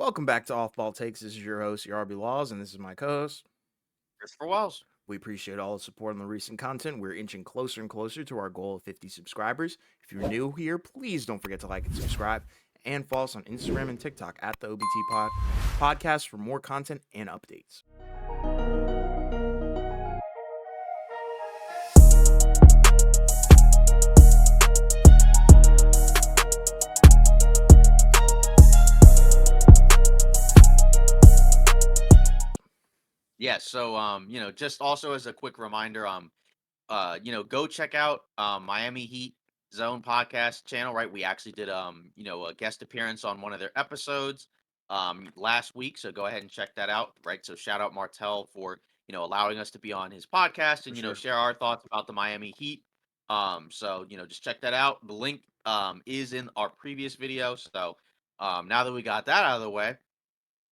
Welcome back to Off Ball Takes. This is your host, your RB Laws, and this is my co-host. Christopher Wells. We appreciate all the support on the recent content. We're inching closer and closer to our goal of 50 subscribers. If you're new here, please don't forget to like and subscribe, and follow us on Instagram and TikTok at the OBT Podcast for more content and updates. Yeah, so just also as a quick reminder, go check out Miami Heat Zone podcast channel, right? We actually did a guest appearance on one of their episodes last week. So go ahead and check that out, right? So shout out Martell for allowing us to be on his podcast For and sure. share our thoughts about the Miami Heat. So just check that out. The link is in our previous video. So now that we got that out of the way,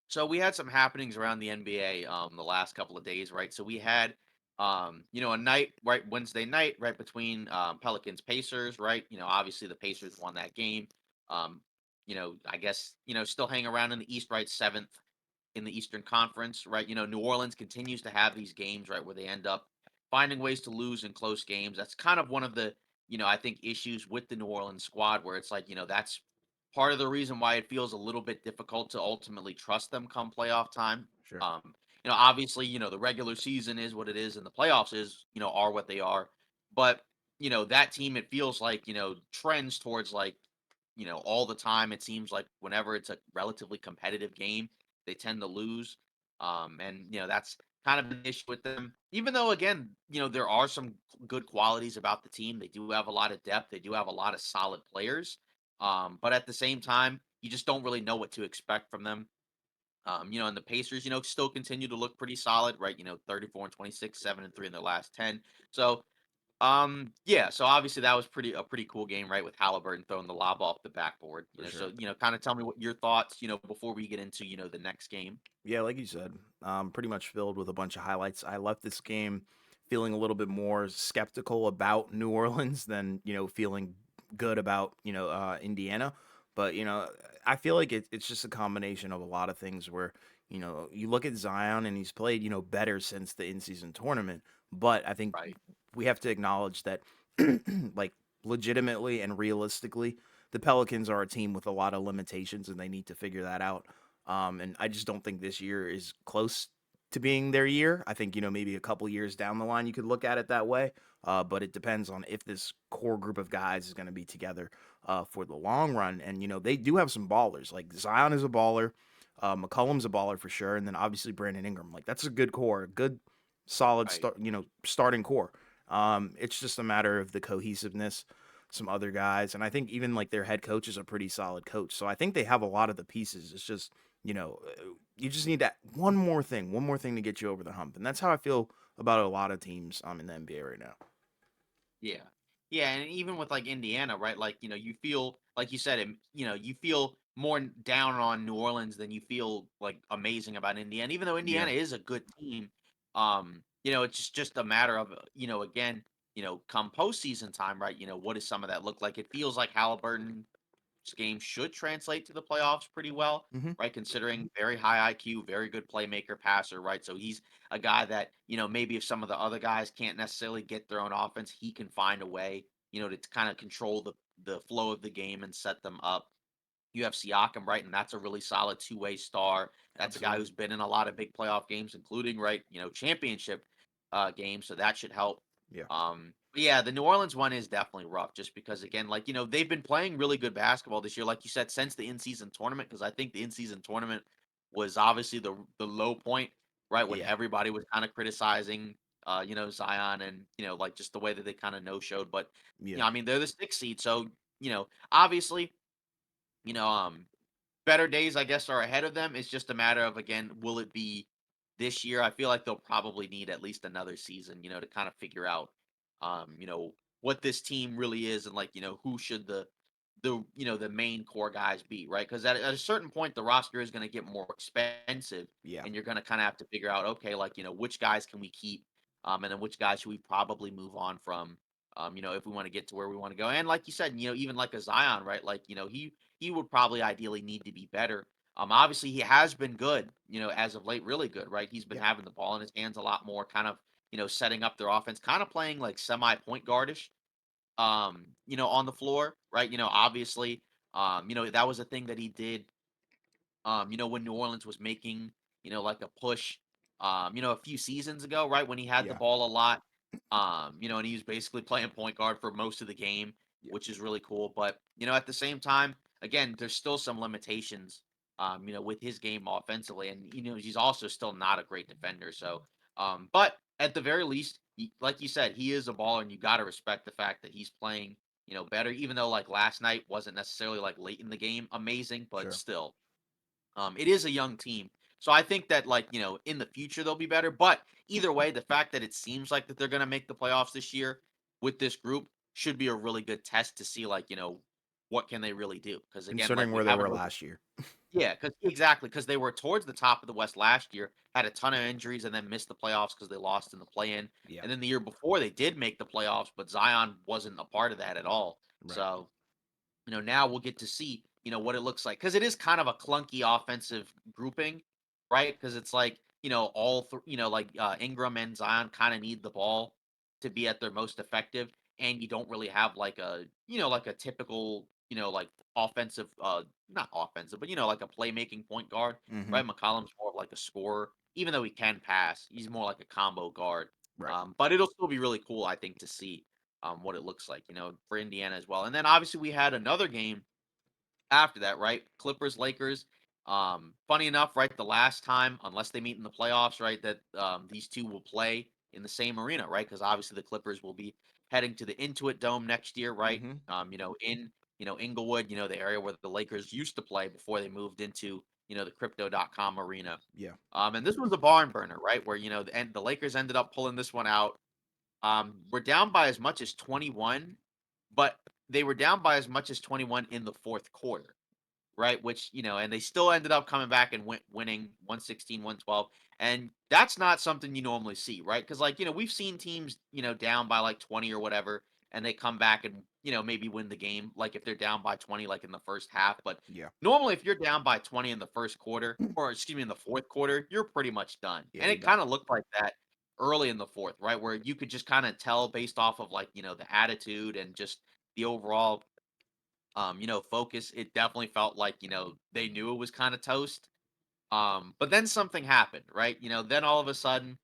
so we had some happenings around the NBA the last couple of days, right? So we had a night, right, Wednesday night, right, between Pelicans Pacers, right? Obviously the Pacers won that game. Um, I guess, still hang around in the East, right? Seventh in the Eastern Conference, right? New Orleans continues to have these games, right, where they end up finding ways to lose in close games. That's kind of one of the, I think issues with the New Orleans squad where it's like, that's part of the reason why it feels a little bit difficult to ultimately trust them come playoff time. Sure. Um, obviously, the regular season is what it is and the playoffs are what they are. But, that team, it feels like, trends towards like, all the time. It seems like whenever it's a relatively competitive game, they tend to lose. And that's kind of an issue with them. Even though again, there are some good qualities about the team. They do have a lot of depth. They do have a lot of solid players. But at the same time, you just don't really know what to expect from them. And the Pacers, still continue to look pretty solid, right? 34 and 26, 7 and 3 in their last 10. So yeah, so obviously that was pretty cool game, right? With Halliburton throwing the lob off the backboard. For So sure. kind of tell me what your thoughts, before we get into, the next game. Yeah, like you said, pretty much filled with a bunch of highlights. I left this game feeling a little bit more skeptical about New Orleans than feeling good about Indiana. But I feel like it's just a combination of a lot of things. Where you look at Zion and he's played better since the in-season tournament. But I think Right. we have to acknowledge that, like, legitimately and realistically, the Pelicans are a team with a lot of limitations, and they need to figure that out. And I just don't think this year is close to being their year. I think, maybe a couple years down the line, you could look at it that way. But it depends on if this core group of guys is going to be together for the long run. And, they do have some ballers. Like, Zion is a baller. McCollum's a baller for sure. And then obviously Brandon Ingram. Like, that's a good core, a good, solid Right. starting core. It's just a matter of the cohesiveness, some other guys. And I think even like their head coach is a pretty solid coach. So I think they have a lot of the pieces. It's just, you just need that one more thing to get you over the hump. And that's how I feel about a lot of teams in the NBA right now. Yeah. Yeah, and even with like Indiana, right? Like, you feel like you said, you feel more down on New Orleans than you feel like amazing about Indiana. Even though Yeah. Indiana is a good team, it's just a matter of, again, come postseason time, right? What does some of that look like? It feels like Halliburton game should translate to the playoffs pretty well, Hmm. right? Considering very high IQ, very good playmaker, passer, right? So he's a guy that, maybe if some of the other guys can't necessarily get their own offense, he can find a way, to kind of control the flow of the game and set them up. You have Siakam, right? And that's a really solid two-way star. That's a guy Absolutely. who's been in a lot of big playoff games, including, right, championship games. So that should help. Yeah. But yeah, the New Orleans one is definitely rough just because, again, like, they've been playing really good basketball this year, like you said, since the in-season tournament, because I think the in-season tournament was obviously the low point, right? When Yeah. everybody was kind of criticizing Zion and, like just the way that they kind of no-showed. But, Yeah. I mean, they're the sixth seed. So, obviously, you know, um, better days, I guess, are ahead of them. It's just a matter of, again, will it be this year? I feel like they'll probably need at least another season, to kind of figure out, what this team really is and like, who should the main core guys be, right? Because at a certain point, the roster is going to get more expensive, Yeah. and you're going to kind of have to figure out, okay, like, which guys can we keep, and then which guys should we probably move on from, if we want to get to where we want to go. And like you said, even like a Zion, right? Like, he would probably ideally need to be better. Obviously he has been good, as of late, really good, right? He's been Yeah. having the ball in his hands a lot more, kind of, setting up their offense, kind of playing like semi point guardish, on the floor, right? Obviously, that was a thing that he did when New Orleans was making, like a push, a few seasons ago, right? When he had the Yeah. ball a lot, and he was basically playing point guard for most of the game, Yeah. which is really cool. But, at the same time, again, there's still some limitations, with his game offensively. And, he's also still not a great defender. So, but at the very least, like you said, he is a baller, and you got to respect the fact that he's playing, better, even though like last night wasn't necessarily like late in the game amazing, but Sure. still. It is a young team. So I think that like, in the future they'll be better. But either way, the fact that it seems like that they're gonna make the playoffs this year with this group should be a really good test to see like, what can they really do? Because again, like Considering we where they haven't were really last year. yeah, because exactly, because they were towards the top of the West last year, had a ton of injuries, and then missed the playoffs because they lost in the play-in. Yeah. And then the year before they did make the playoffs, but Zion wasn't a part of that at all. Right. So now we'll get to see, what it looks like because it is kind of a clunky offensive grouping, right? Because it's like, like Ingram and Zion kind of need the ball to be at their most effective, and you don't really have like like a typical, like offensive, not offensive, but like a playmaking point guard, Hmm. right? McCollum's more of like a scorer, even though he can pass. He's more like a combo guard. Right. But it'll still be really cool, I think, to see what it looks like, for Indiana as well. And then obviously we had another game after that, right? Clippers, Lakers. Funny enough, right? The last time, unless they meet in the playoffs, right, that these two will play in the same arena, right? Because obviously the Clippers will be heading to the Intuit Dome next year, right? Hmm. In Inglewood, the area where the Lakers used to play before they moved into the Crypto.com arena. Yeah. And this was a barn burner, right? Where the Lakers ended up pulling this one out. We're down by as much as 21, but they were down by as much as 21 in the fourth quarter, right? Which, and they still ended up coming back and winning 116, 112. And that's not something you normally see, right? Because, like, we've seen teams, down by like 20 or whatever, and they come back and, maybe win the game, like if they're down by 20, like in the first half. But Yeah. normally, if you're down by 20 in the first quarter, or excuse me, in the fourth quarter, you're pretty much done. Yeah. And You it got. kind of looked like that early in the fourth, right? Where you could just kind of tell based off of like, the attitude and just the overall focus. It definitely felt like, they knew it was kind of toast. But then something happened, right? Then all of a sudden,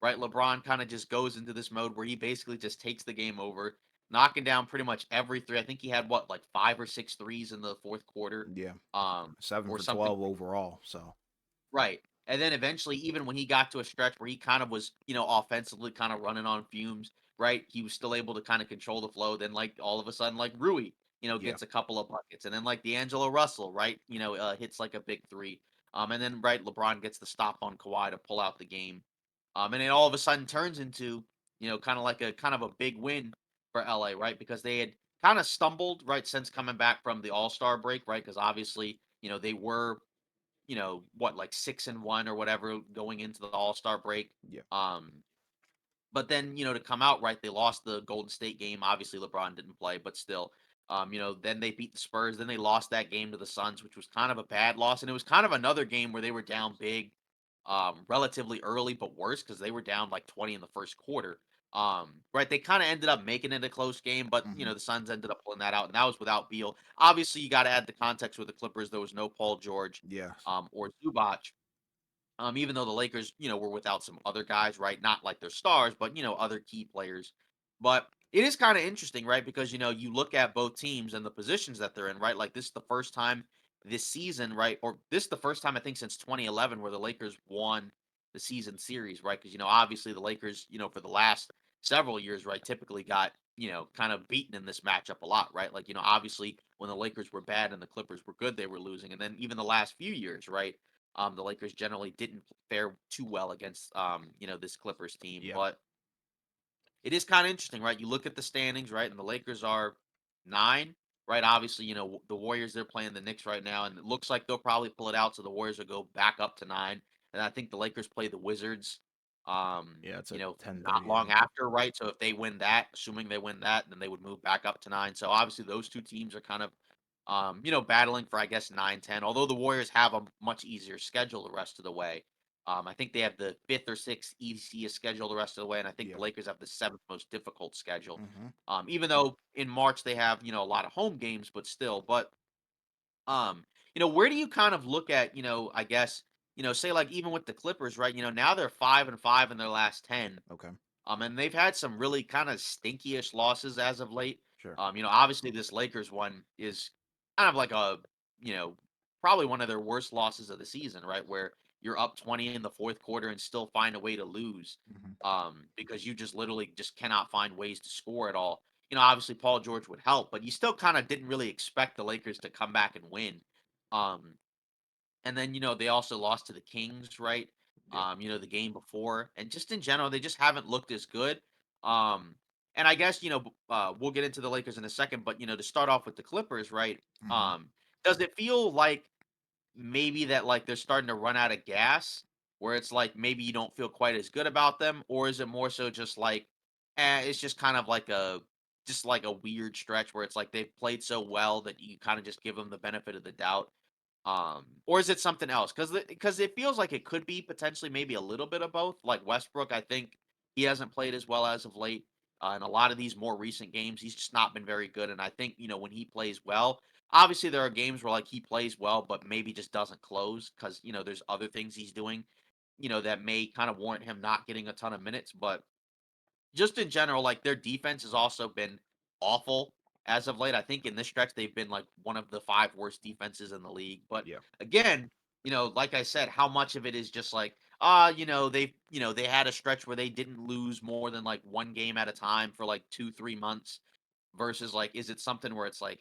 right, LeBron kind of just goes into this mode where he basically just takes the game over, knocking down pretty much every three. I think he had what, like five or six threes in the fourth quarter, Yeah. um, Seven or for something. 12 overall. So. Right. And then eventually, even when he got to a stretch where he kind of was, offensively kind of running on fumes, right? He was still able to kind of control the flow. Then, like, all of a sudden, like Rui, Yeah. gets a couple of buckets. And then, like, D'Angelo Russell, right? Hits like a big three. And then, right, LeBron gets the stop on Kawhi to pull out the game. And it all of a sudden turns into, kind of a big win for LA, right? Because they had kind of stumbled, right, since coming back from the All-Star break, right? Because obviously, they were what, like 6-1 or whatever going into the All-Star break. Yeah. Um, but then, to come out right, they lost the Golden State game. Obviously, LeBron didn't play, but still, then they beat the Spurs. Then they lost that game to the Suns, which was kind of a bad loss. And it was kind of another game where they were down big, relatively early, but worse because they were down like 20 in the first quarter. Right, they kind of ended up making it a close game, but Hmm. the Suns ended up pulling that out, and that was without Beal. Obviously, you got to add the context with the Clippers. There was no Paul George, Yeah. or Zubac. Even though the Lakers, were without some other guys, right? Not like their stars, but other key players. But it is kind of interesting, right? Because you look at both teams and the positions that they're in, right? Like this is the first time this season, right? Or this is the first time I think since 2011 where the Lakers won the season series, right? Because obviously the Lakers, for the last several years, right, typically got kind of beaten in this matchup a lot, right? Like obviously when the Lakers were bad and the Clippers were good, they were losing, and then even the last few years, right? The Lakers generally didn't fare too well against this Clippers team, Yeah. but it is kind of interesting, right? You look at the standings, right, and the Lakers are 9, right? Obviously, the Warriors they're playing the Knicks right now, and it looks like they'll probably pull it out, so the Warriors will go back up to 9, and I think the Lakers play the Wizards, Yeah. It's at not 10:30, I long think. after, right? So if they win that, assuming they win that, then they would move back up to 9. So obviously, those two teams are kind of battling for I guess 9, 10. Although the Warriors have a much easier schedule the rest of the way. I think they have the fifth or sixth easiest schedule the rest of the way, and I think the Yeah. Lakers have the seventh most difficult schedule. Hmm. Even though in March they have a lot of home games, but still. But where do you kind of look at, I guess, say like even with the Clippers, right? Now they're 5-5 in their last 10. Okay. And they've had some really kind of stinky-ish losses as of late. Sure. Obviously this Lakers one is kind of like you know, probably one of their worst losses of the season, right? Where you're up 20 in the fourth quarter and still find a way to lose. Hmm. Because you just literally just cannot find ways to score at all. Obviously Paul George would help, but you still kind of didn't really expect the Lakers to come back and win. Um, and then, they also lost to the Kings, right? Yeah. The game before. And just in general, they just haven't looked as good. Um, and I guess, we'll get into the Lakers in a second, but to start off with the Clippers, right? Hmm. Um, does it feel like maybe that like they're starting to run out of gas where it's like maybe you don't feel quite as good about them, or is it more so just like it's just kind of like a weird stretch where it's like they've played so well that you kind of just give them the benefit of the doubt, or is it something else? Because it feels like it could be potentially maybe a little bit of both. Like Westbrook, I think he hasn't played as well as of late. In a lot of these more recent games, he's just not been very good. And I think when he plays well, obviously there are games where like he plays well, but maybe just doesn't close because there's other things he's doing, that may kind of warrant him not getting a ton of minutes. But just in general, like, their defense has also been awful as of late. I think in this stretch, they've been, like, one of the 5 worst defenses in the league, but Yeah. again, like I said, how much of it is just like, they had a stretch where they didn't lose more than, like, 1 game at a time for, like, 2, 3 months versus, like, is it something where it's like,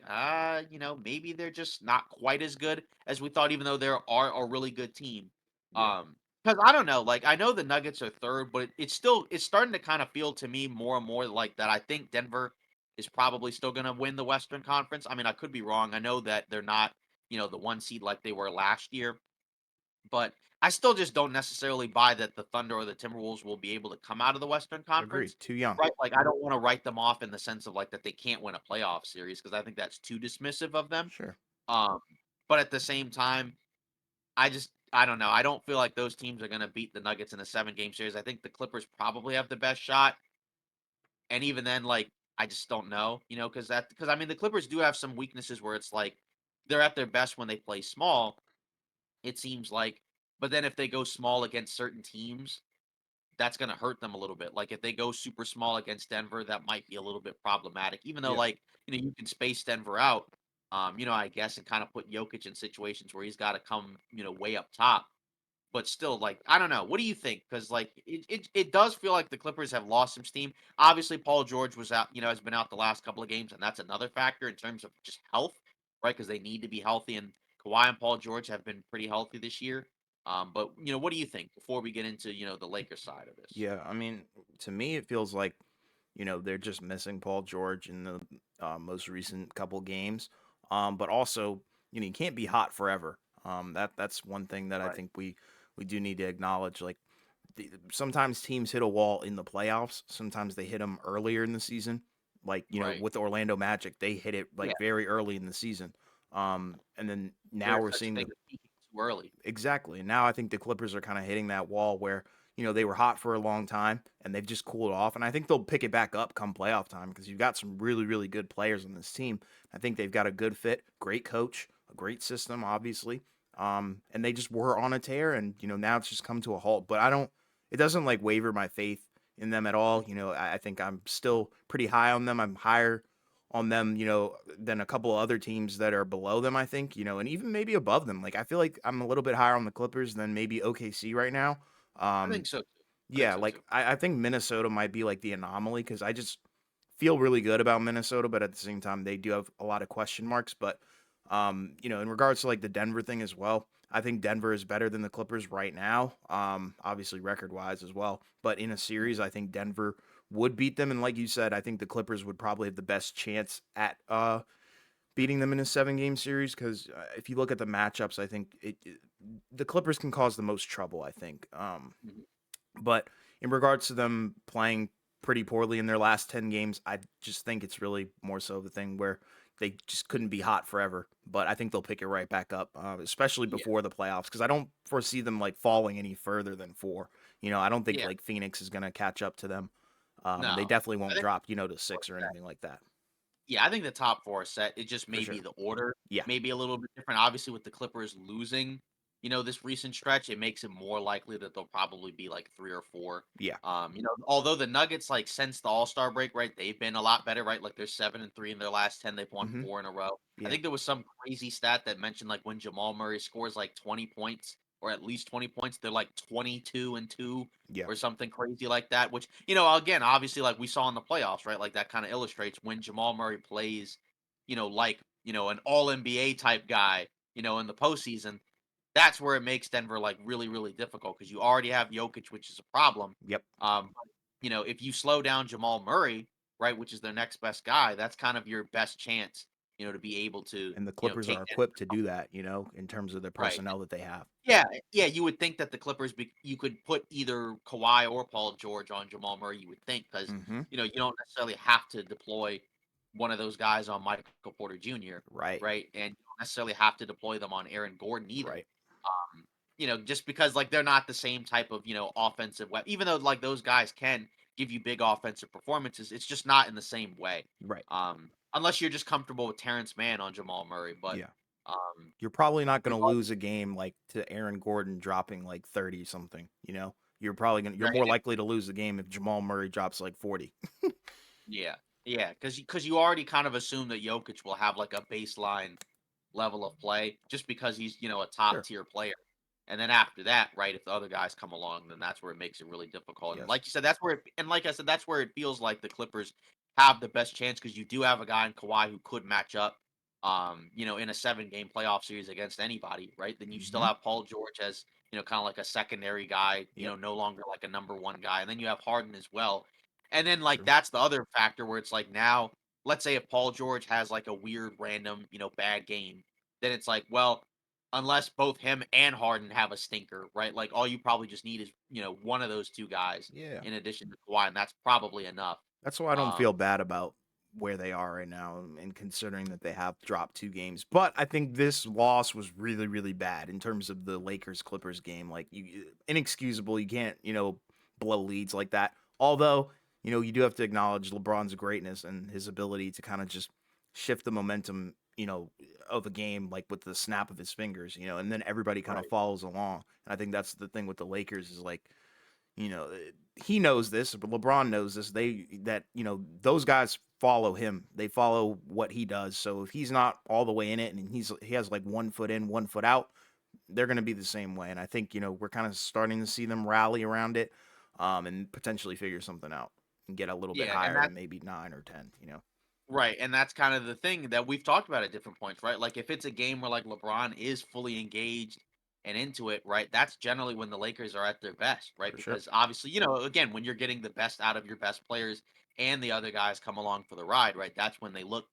maybe they're just not quite as good as we thought even though they are a really good team. Yeah. Because I don't know, like, I know the Nuggets are 3rd, but it's starting to kind of feel to me more and more like that I think Denver is probably still gonna win the Western Conference. I mean, I could be wrong. I know that they're not, the 1 seed like they were last year, but I still just don't necessarily buy that the Thunder or the Timberwolves will be able to come out of the Western Agreed. Conference, Too young. right? Like, I don't wanna write them off in the sense of, like, that they can't win a playoff series because I think that's too dismissive of them. Sure. Um, but at the same time, I don't know. I don't feel like those teams are gonna beat the Nuggets in a 7-game series. I think the Clippers probably have the best shot, and even then, like, I just don't know, because I mean, the Clippers do have some weaknesses where it's like they're at their best when they play small, it seems like, but then if they go small against certain teams, that's gonna hurt them a little bit. Like, if they go super small against Denver, that might be a little bit problematic, even though, Yeah. like, you can space Denver out, I guess, and kinda put Jokic in situations where he's gotta come, way up top. But still, like, I don't know. What do you think? Because like it does feel like the Clippers have lost some steam. Obviously, Paul George was out, has been out the last couple of games, and that's another factor in terms of just health, right? Because they need to be healthy, and Kawhi and Paul George have been pretty healthy this year. But what do you think before we get into the Lakers side of this? Yeah. I mean, to me, it feels like, they're just missing Paul George in the most recent couple games. But also, you can't be hot forever. That's one thing that I Right, think we do need to acknowledge. Like, sometimes teams hit a wall in the playoffs. Sometimes they hit them earlier in the season. Like, right, with the Orlando Magic, they hit it yeah. like very early in the season. And then now There's we're such a seeing thing the as peaking too early. exactly. And now I think the Clippers are kind of hitting that wall where, they were hot for a long time and they've just cooled off. And I think they'll pick it back up come playoff time because you've got some really, really good players on this team. I think they've got a good fit, great coach, a great system, obviously. And they just were on a tear and, now it's just come to a halt. But it doesn't like waver my faith in them at all. I think I'm still pretty high on them. I'm higher on them, than a couple of other teams that are below them, I think, and even maybe above them. Like I feel like I'm a little bit higher on the Clippers than maybe OKC right now. I think Um, so too. I think yeah, so like too. I think Minnesota might be like the anomaly because I just feel really good about Minnesota, but at the same time they do have a lot of question marks. But in regards to like the Denver thing as well, I think Denver is better than the Clippers right now. Obviously record wise as well. But in a series, I think Denver would beat them. And like you said, I think the Clippers would probably have the best chance at beating them in a 7-game series because if you look at the matchups, I think the Clippers can cause the most trouble. I think. Mhm. But in regards to them playing pretty poorly in their last 10 games, I just think it's really more so the thing where they just couldn't be hot forever. but I think they'll pick it right back up, especially Yeah. before the playoffs, because I don't foresee them like falling any further than 4. I don't think Yeah. like Phoenix is gonna catch up to them, and they No. definitely I won't think drop to 6 or anything like that Yeah, I think the top 4 are set. It just for maybe sure. the order Yeah. maybe a little bit different. Obviously, with the Clippers losing, this recent stretch, it makes it more likely that they'll probably be like 3 or 4. Yeah. Although the Nuggets, like since the All-Star break, right, they've been a lot better, right? Like they're 7-3 in their last 10. They've won Hmm. 4 in a row. I Yeah. think there was some crazy stat that mentioned like when Jamal Murray scores like 20 points or at least 20 points, they're like 22-2 Yeah. or something crazy like that. Which, again, obviously, like we saw in the playoffs, right? Like that kind of illustrates when Jamal Murray plays like, an all NBA type guy, in the postseason, that's where it makes Denver like really, really difficult because you already have Jokic, which is a problem. Yep. If you slow down Jamal Murray, right, which is their next best guy, that's kind of your best chance, to be able to, And the Clippers take are Denver. equipped to do that, in terms of the Right. personnel that they have. Yeah, yeah, you would think that the Clippers you could put either Kawhi or Paul George on Jamal Murray, you would think, because Hmm. you don't necessarily have to deploy one of those guys on Michael Porter Jr., Right. right? And you don't necessarily have to deploy them on Aaron Gordon either. Right. Just because like they're not the same type of, offensive weapon, even though like those guys can give you big offensive performances, it's just not in the same way. Right. Unless you're just comfortable with Terrence Mann on Jamal Murray, but Yeah. um You're probably not gonna regardless, lose a game, like, to Aaron Gordon dropping, like, 30 something, you know? You're more right? likely to lose the game if Jamal Murray drops, like, 40. Yeah. Yeah, because you already kind of assume that Jokic will have, like, a baseline level of play just because he's, a top Sure. tier player. And then after that, right, if the other guys come along, then that's where it makes it really difficult. And Yes. like you said, like I said, that's where it feels like the Clippers have the best chance because you do have a guy in Kawhi who could match up, in a 7-game playoff series against anybody, right? Then you still Mhm. have Paul George as, kind of like a secondary guy, Yep. no longer like a number one guy. And then you have Harden as well. And then, like, True. that's the other factor where it's like now, let's say if Paul George has like a weird, random, bad game, then it's like, well, unless both him and Harden have a stinker, right? Like all you probably just need is, one of those two guys Yeah. in addition to Kawhi, and that's probably enough. That's why I don't Um, feel bad about where they are right now and considering that they have dropped 2 games. But I think this loss was really, really bad in terms of the Lakers-Clippers game. Like, inexcusable. You can't, blow leads like that. Although, you do have to acknowledge LeBron's greatness and his ability to kinda just shift the momentum, of a game, like, with the snap of his fingers, and then everybody kinda right. follows along. And I think that's the thing with the Lakers is, like, he knows this, but LeBron knows this. Those guys follow him. They follow what he does. So if he's not all the way in it and he has like 1 foot in, 1 foot out, they're going to be the same way. And I think we're kind of starting to see them rally around it, and potentially figure something out and get a little bit Yeah, and higher that than maybe 9 or 10. Right, and that's kind of the thing that we've talked about at different points, right? Like if it's a game where like LeBron is fully engaged and into it, right? That's generally when the Lakers are at their best, right? For sure. Because obviously, again, when you're getting the best out of your best players and the other guys come along for the ride, right? That's when they look,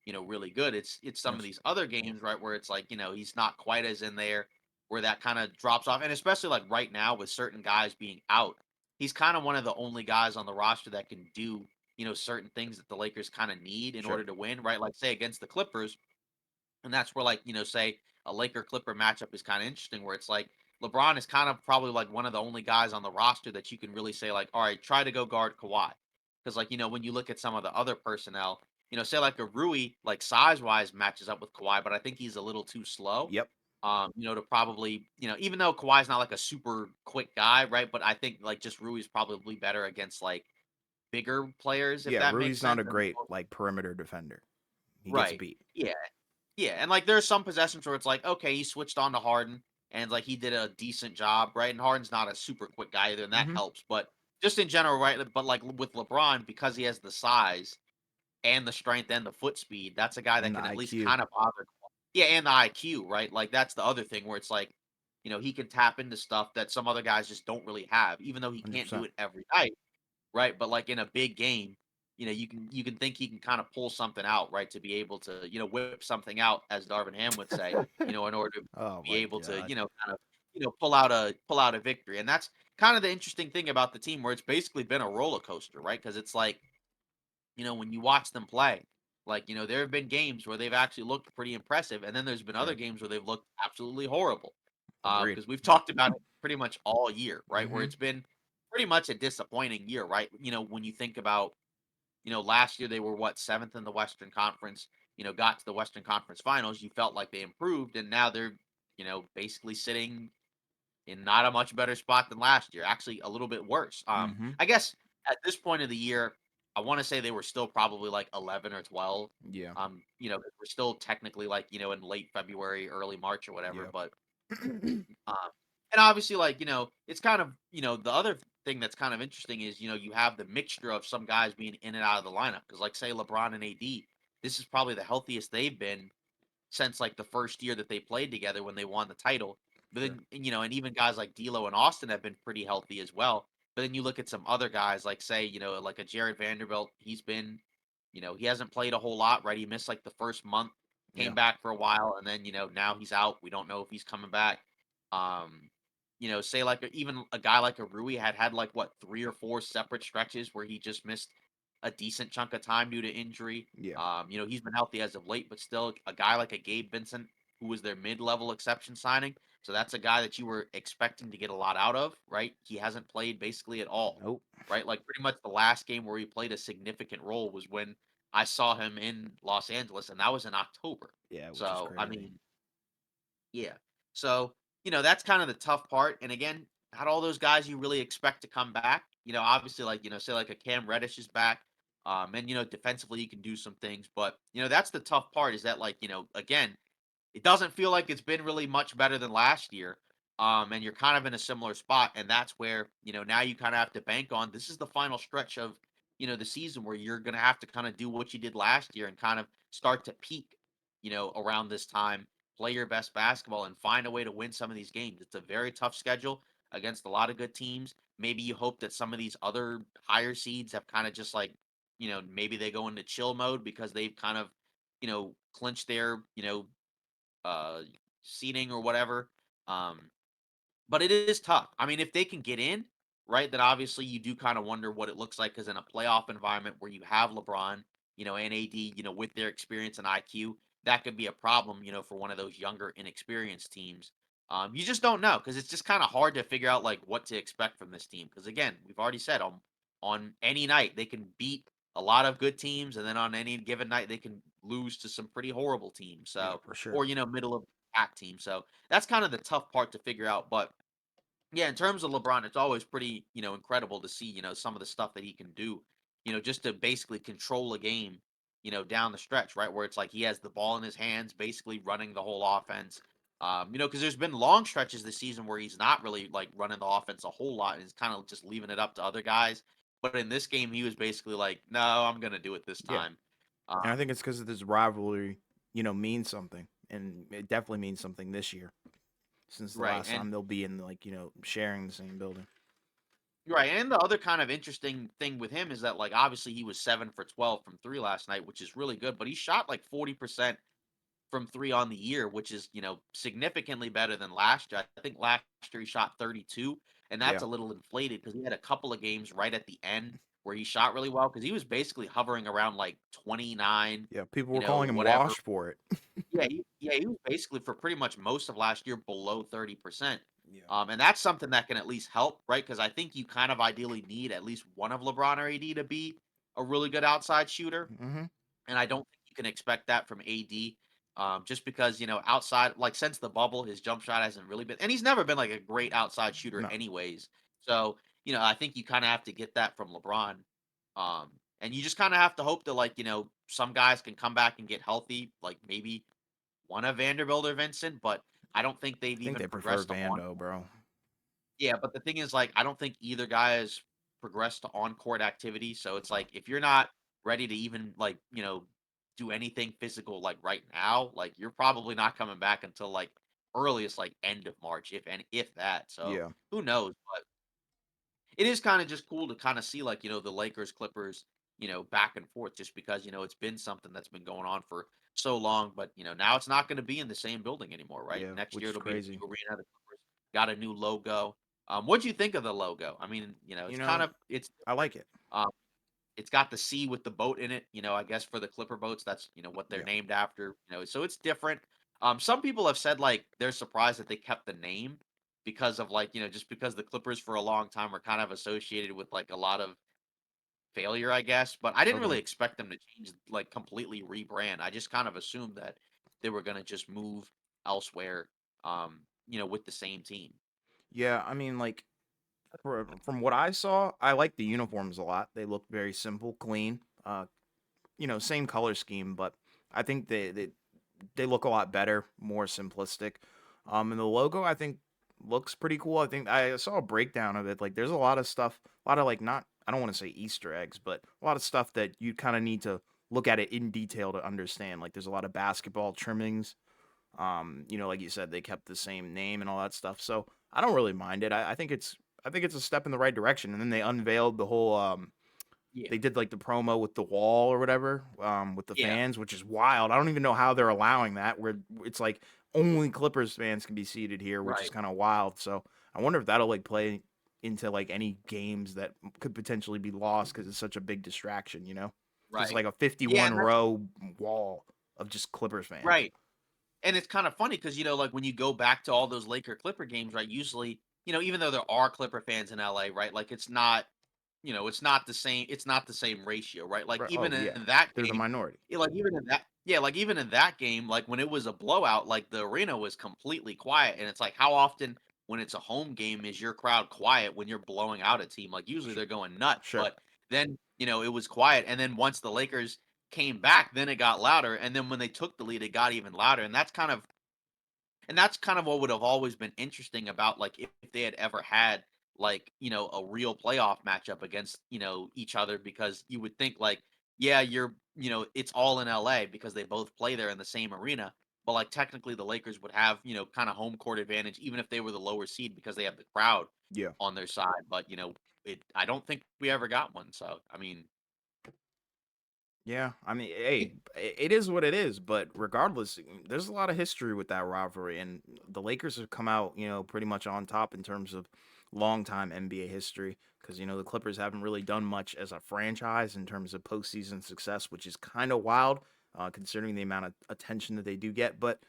really good. It's some of Yes. these other games, right, where it's like, he's not quite as in there, where that kind of drops off. And especially like right now with certain guys being out, he's kind of one of the only guys on the roster that can do certain things that the Lakers kind of need in Sure. order to win, right? Like say against the Clippers, and that's where like, say a Laker Clipper matchup is kind of interesting where it's like LeBron is kind of probably like one of the only guys on the roster that you can really say like, all right, try to go guard Kawhi. Because like, when you look at some of the other personnel, say like a Rui, like size wise matches up with Kawhi, but I think he's a little too slow. Yep. To probably, even though Kawhi's not like a super quick guy, right? But I think like just Rui's probably better against like bigger players, if Yeah. that makes Rui's not sense. a great like perimeter defender. He gets Right. beat. Yeah. Yeah, and, like, there's some possessions where it's like, okay, he switched on to Harden, and, like, he did a decent job, right? And Harden's not a super quick guy either, and that Hmm. helps, but just in general, right? But, like, with LeBron, because he has the size and the strength and the foot speed, that's a guy that And the can at least IQ. kinda bother. Yeah, and the IQ, right? Like, that's the other thing where it's like, he can tap into stuff that some other guys just don't really have, even though he can't do 100%. it every night. Right, but, like, in a big game, you can think he can kinda pull something out, right, to be able to, whip something out, as Darvin Ham would say, in order to Oh be my able to, god. kind of, pull out a victory, and that's kinda the interesting thing about the team where it's basically been a roller coaster, right? Because it's like, when you watch them play, Like, there have been games where they've actually looked pretty impressive, and then there's been other Right. games where they've looked absolutely horrible. Agreed. Because we've talked about it pretty much all year, right? Where Mhm. it's been pretty much a disappointing year, right? When you think about, last year they were what, 7th in the Western Conference, got to the Western Conference Finals, you felt like they improved, and now they're, basically sitting in not a much better spot than last year, actually a little bit worse. Mhm. I guess at this point of the year, I want to say they were still probably like 11 or 12. Yeah. We're still technically like, in late February, early March or whatever, Yep. but um and obviously like, it's kind of, the other thing that's kind of interesting is, you have the mixture of some guys being in and out of the lineup because like say LeBron and AD, this is probably the healthiest they've been since like the first year that they played together when they won the title. But Sure. then, and even guys like D'Lo and Austin have been pretty healthy as well. But then you look at some other guys, like say, like a Jared Vanderbilt. He's been, he hasn't played a whole lot, right? He missed like the first month, came Yeah. back for a while, and then now he's out. We don't know if he's coming back. Um, say like even a guy like a Rui had like what 3 or 4 separate stretches where he just missed a decent chunk of time due to injury. Yeah. He's been healthy as of late, but still a guy like a Gabe Vincent, who was their mid-level exception signing. So that's a guy that you were expecting to get a lot out of, right? He hasn't played basically at all, Nope. right? Like pretty much the last game where he played a significant role was when I saw him in Los Angeles, and that was in October. Yeah, which is So, I crazy. mean, yeah. So, that's kind of the tough part. And again, not all those guys you really expect to come back. Obviously, like, say like a Cam Reddish is back. And defensively you can do some things. But, that's the tough part is that, like, again, it doesn't feel like it's been really much better than last year. And you're kind of in a similar spot. And that's where, now you kind of have to bank on this is the final stretch of, the season where you're going to have to kind of do what you did last year and kind of start to peak, around this time, play your best basketball and find a way to win some of these games. It's a very tough schedule against a lot of good teams. Maybe you hope that some of these other higher seeds have kind of just like, maybe they go into chill mode because they've kind of, clinched their, uh, seating or whatever. Um, but it is tough. I mean, if they can get in, right, then obviously you do kind of wonder what it looks like because in a playoff environment where you have LeBron, and AD, with their experience and IQ, that could be a problem, for one of those younger, inexperienced teams. You just don't know because it's just kind of hard to figure out like what to expect from this team. Because again, we've already said on any night they can beat a lot of good teams, and then on any given night they can lose to some pretty horrible teams. Yeah, So, for sure. or middle of the pack team. So that's kind of the tough part to figure out. But yeah, in terms of LeBron, it's always pretty, incredible to see, some of the stuff that he can do, just to basically control a game, down the stretch, right? Where it's like he has the ball in his hands, basically running the whole offense. Because there's been long stretches this season where he's not really like running the offense a whole lot and he's kind of just leaving it up to other guys. But in this game, he was basically like, no, I'm gonna do it this Yeah. time. Um, And I think it's because this rivalry, means something, and it definitely means something this year since the right. last And time they'll be in like sharing the same building. Right, and the other kind of interesting thing with him is that, like, obviously he was 7 for 12 from 3 last night, which is really good, but he shot like 40% from 3 on the year, which is, significantly better than last year. I think last year he shot 32, and that's Yeah. a little inflated because he had a couple of games right at the end where he shot really well because he was basically hovering around like 29, Yeah. People were calling him whatever. washed for it. Yeah, he was basically for pretty much most of last year below 30%. Yeah. And that's something that can at least help, right? Because I think you kind of ideally need at least one of LeBron or AD to be a really good outside shooter. Mhm. And I don't think you can expect that from AD. Just because, outside, like since the bubble, his jump shot hasn't really been, and he's never been like a great outside shooter, No. anyways. So, I think you kind of have to get that from LeBron. And you just kind of have to hope that, like, some guys can come back and get healthy, like maybe one of Vanderbilt or Vincent, but I don't think I they've think even they prefer progressed to on. Vando, bro. Yeah, but the thing is, like, I don't think either guy has progressed to on-court activity. So it's like if you're not ready to even like, do anything physical like right now, like you're probably not coming back until like earliest like end of March, if any if that. So Yeah. who knows? But it is kind of just cool to kind of see like, the Lakers, Clippers, back and forth just because, it's been something that's been going on for so long. But now it's not going to be in the same building anymore, right? Yeah. Next Which year is it'll be a crazy. new arena. The Clippers got a new logo. What'd you think of the logo? I mean, You it's kind know, of it's I like it. different. it's got the sea with the boat in it, I guess for the Clipper boats, that's, what they're Yeah. named after, so it's different. Some people have said, like, they're surprised that they kept the name because of, like, just because the Clippers for a long time were kind of associated with, like, a lot of failure, I guess, but I didn't Okay. really expect them to change, like, completely rebrand. I just kind of assumed that they were gonna just move elsewhere, with the same team. Yeah, I mean, like from what I saw, I like the uniforms a lot. They look very simple, clean. Same color scheme, but I think they look a lot better, more simplistic. And the logo I think looks pretty cool. I think I saw a breakdown of it. Like there's a lot of stuff, a lot of like not I don't want to say Easter eggs, but a lot of stuff that you kind of need to look at it in detail to understand. Like there's a lot of basketball trimmings. Like you said, they kept the same name and all that stuff. So I don't really mind it. I think it's a step in the right direction. And then they unveiled the whole Yeah. they did like the promo with the wall or whatever, with the Yeah. fans, which is wild. I don't even know how they're allowing that. Where it's like only Clippers fans can be seated here, which is Right. kind of wild. So I wonder if that'll like play into like any games that could potentially be lost because it's such a big distraction. Just Right. like a Yeah, 51 and that's row wall of just Clippers fans. right. And it's kind of funny because like when you go back to all those Laker Clipper games, right? Usually, even though there are Clipper fans in LA, right? Like it's not the same. It's not the same ratio, right? Like Right? even Oh yeah, in that they're the game, minority. like even in that game, like when it was a blowout, like the arena was completely quiet, and it's like how often when it's a home game is your crowd quiet when you're blowing out a team? Like usually Sure, they're going nuts, sure. but then it was quiet, and then once the Lakers came back, then it got louder, and then when they took the lead, it got even louder, and that's kind of what would have always been interesting about like if they had ever had like a real playoff matchup against each other because you would think like yeah it's all in LA because they both play there in the same arena, but like technically the Lakers would have kind of home court advantage even if they were the lower seed because they have the crowd Yeah. on their side, but I don't think we ever got one, so I mean Yeah, I mean, it, hey, it is what it is. But regardless, there's a lot of history with that rivalry, and the Lakers have come out, pretty much on top in terms of long-time NBA history. Because the Clippers haven't really done much as a franchise in terms of postseason success, which is kind of wild, considering the amount of attention that they do get. But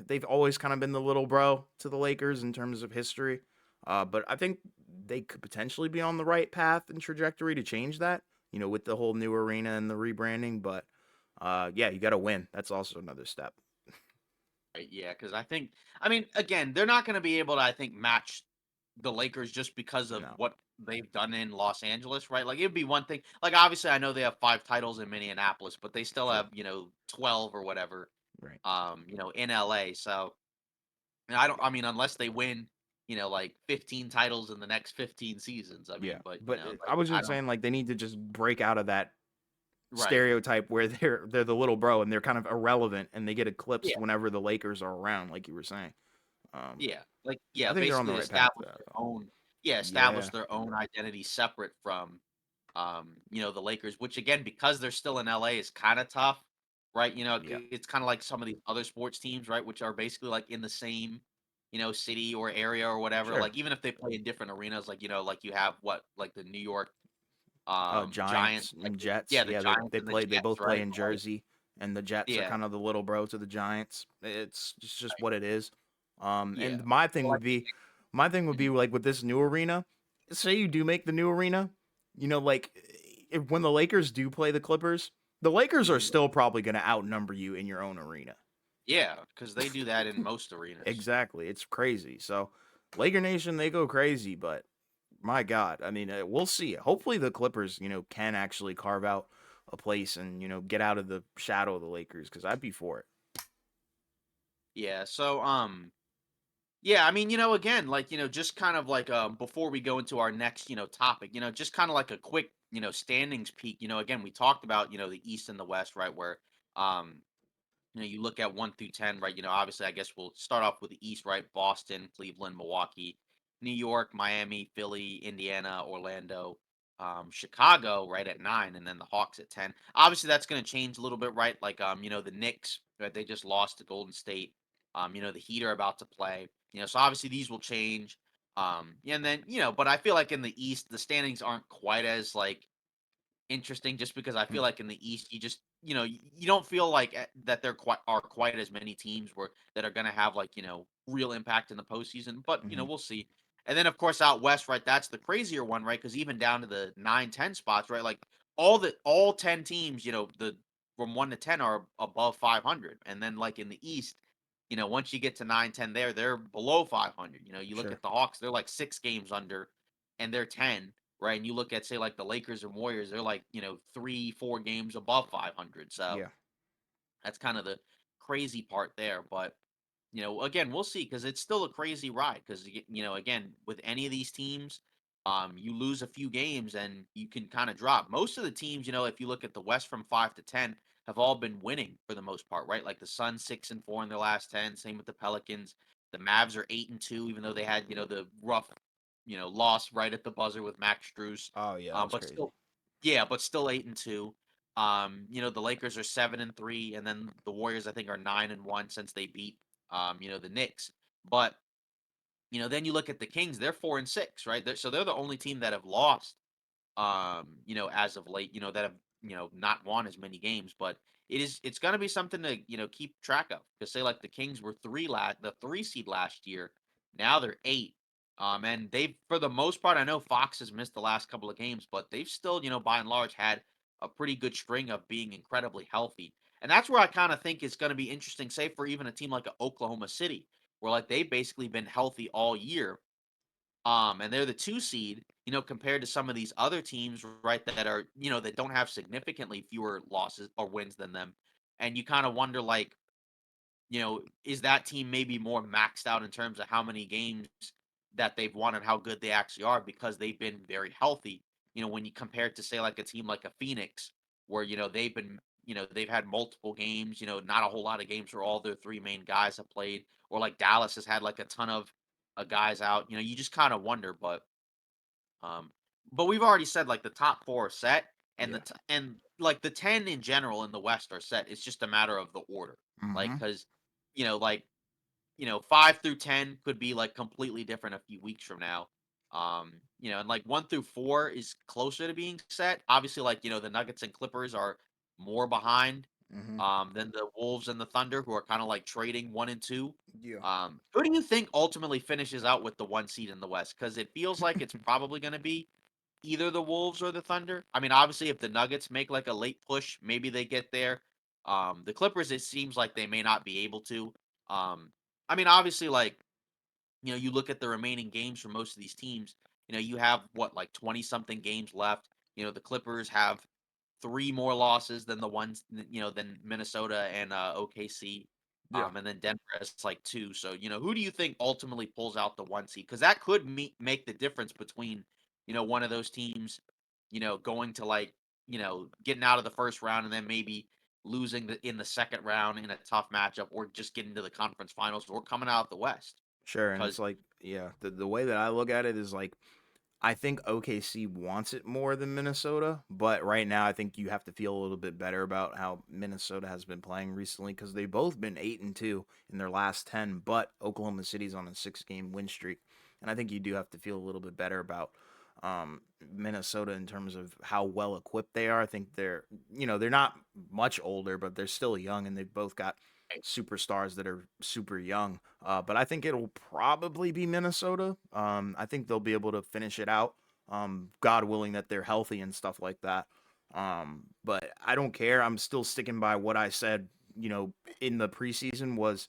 they've always kind of been the little bro to the Lakers in terms of history. But I think they could potentially be on the right path and trajectory to change that with the whole new arena and the rebranding. But yeah, you got to win. That's also another step. right, yeah, because I mean, again, they're not going to be able to, I think, match the Lakers just because of No, what they've done in Los Angeles, right? Like, it'd be one thing. Like, obviously, I know they have 5 titles in Minneapolis, but they still sure, have, 12 or whatever, right, in LA. So, and I mean, unless they win, like 15 titles in the next 15 seasons. I yeah. mean, but, But I like, was I just don't, saying, like they need to just break out of that right. stereotype where they're the little bro and they're kind of irrelevant and they get eclipsed Yeah. whenever the Lakers are around, like you were saying. Um, Yeah, like, I yeah, think they're on the basically right path to establish that, their though. own yeah, establish Yeah, their own identity separate from, the Lakers, which again, because they're still in LA is kinda tough, right? yeah, It's kinda like some of these other sports teams, right, which are basically, like, in the same, city or area or whatever, sure. like, even if they play in different arenas, like, like you have like the New York, Giants, Giants like and Jets. yeah, the Yeah, they Giants they and the play. They Jets, both play right? in Like Jersey, and the Jets are yeah, kind of the little bro to the Giants. It's just right, what it is. yeah. And my thing Well, I would think be, my thing would be mhm, like with this new arena. Say you do make the new arena, like if when the Lakers do play the Clippers, the Lakers are mhm. still probably going to outnumber you in your own arena. Yeah, because they do that in most arenas. Exactly, it's crazy. So Laker Nation, they go crazy, but my God, I mean, we'll see. Hopefully, the Clippers, can actually carve out a place and get out of the shadow of the Lakers because I'd be for it. Yeah, so, yeah, I mean, again, like, just kind of like, before we go into our next, topic, just kind of like a quick, standings peek. Again, we talked about, the East and the West, right? Where, um, you look at 1 through 10, right? Obviously, I guess we'll start off with the East, right? Boston, Cleveland, Milwaukee, New York, Miami, Philly, Indiana, Orlando, Chicago, right at 9, and then the Hawks at 10. Obviously, that's going to change a little bit, right? Like, the Knicks, right? They just lost to Golden State. The Heat are about to play. So obviously these will change. And then, but I feel like in the East, the standings aren't quite as like interesting just because I feel Mm, like in the East, you just you don't feel like that there quite as many teams where that are going to have like real impact in the postseason. But mhm. we'll see. And then of course out west, right? That's the crazier one, right? Because even down to the 9, 10 spots, right? Like all 10 teams, the from 1 to 10 are above 500, and then like in the East. Once you get to 9, 10, they're below 500. You look Sure. at the Hawks, they're like 6 games under, and they're 10, right? And you look at say like the Lakers and Warriors, they're like 3, 4 games above 500. So Yeah. that's kind of the crazy part there. But again, we'll see because it's still a crazy ride. Because again, with any of these teams, you lose a few games and you can kind of drop. Most of the teams, if you look at the West from 5 to 10, have all been winning for the most part, right? Like the Suns 6-4 in their last 10. Same with the Pelicans. The Mavs are 8-2, even though they had the rough loss right at the buzzer with Max Strus. Oh, yeah, that was But crazy. still, yeah, but still 8-2. The Lakers are 7-3, and then the Warriors I think are 9-1 since they beat the Knicks. But then you look at the Kings, they're 4-6, right? So they're the only team that have lost as of late, that have, not won as many games, but it's gonna be something to, keep track of. Because say like the Kings were the 3 seed last year, now they're 8. And they've for the most part, I know Fox has missed the last couple of games, but they've still, by and large, had a pretty good string of being incredibly healthy. And that's where I kind of think it's gonna be interesting, say for even a team like a Oklahoma City, where like they've basically been healthy all year, and they're the 2 seed, compared to some of these other teams, right, that are, that don't have significantly fewer losses or wins than them. And you kind of wonder, like, is that team maybe more maxed out in terms of how many games that they've won and how good they actually are because they've been very healthy, when you compare it to, say, like a team like a Phoenix, where, they've had multiple games, not a whole lot of games where all their three main guys have played, or like Dallas has had like a ton of guys out. You just kind of wonder, um, but we've already said like the top four are set, and Yeah. and like the 10 in general in the West are set. It's just a matter of the order, like Mhm. because like 5 through 10 could be like completely different a few weeks from now. And like 1 through 4 is closer to being set. Obviously, like the Nuggets and Clippers are more behind Mhm. than the Wolves and the Thunder, who are kind of like trading 1 and 2. Yeah. Who do you think ultimately finishes out with the 1 seed in the West? Because it feels like it's probably going to be either the Wolves or the Thunder. I mean, obviously, if the Nuggets make like a late push, maybe they get there. The Clippers, it seems like they may not be able to. Um, I mean, obviously, like you look at the remaining games for most of these teams. You have what, like 20 something games left. The Clippers have three more losses than the ones, than Minnesota and OKC. Yeah. And then Denver has like two. So, who do you think ultimately pulls out the 1 seed? Because that could make the difference between, one of those teams, going to like, getting out of the first round and then maybe losing in the second round in a tough matchup, or just getting to the conference finals, or coming out of the West. Sure, and it's Because like, yeah, the way that I look at it is like I think OKC wants it more than Minnesota, but right now I think you have to feel a little bit better about how Minnesota has been playing recently because they've both been 8-2 in their last 10, but Oklahoma City's on a 6-game win streak, and I think you do have to feel a little bit better about Minnesota in terms of how well equipped they are. I think they're not much older, but they're still young, and they've both got superstars that are super young. But I think it'll probably be Minnesota. I think they'll be able to finish it out. God willing that they're healthy and stuff like that. But I don't care. I'm still sticking by what I said. In the preseason was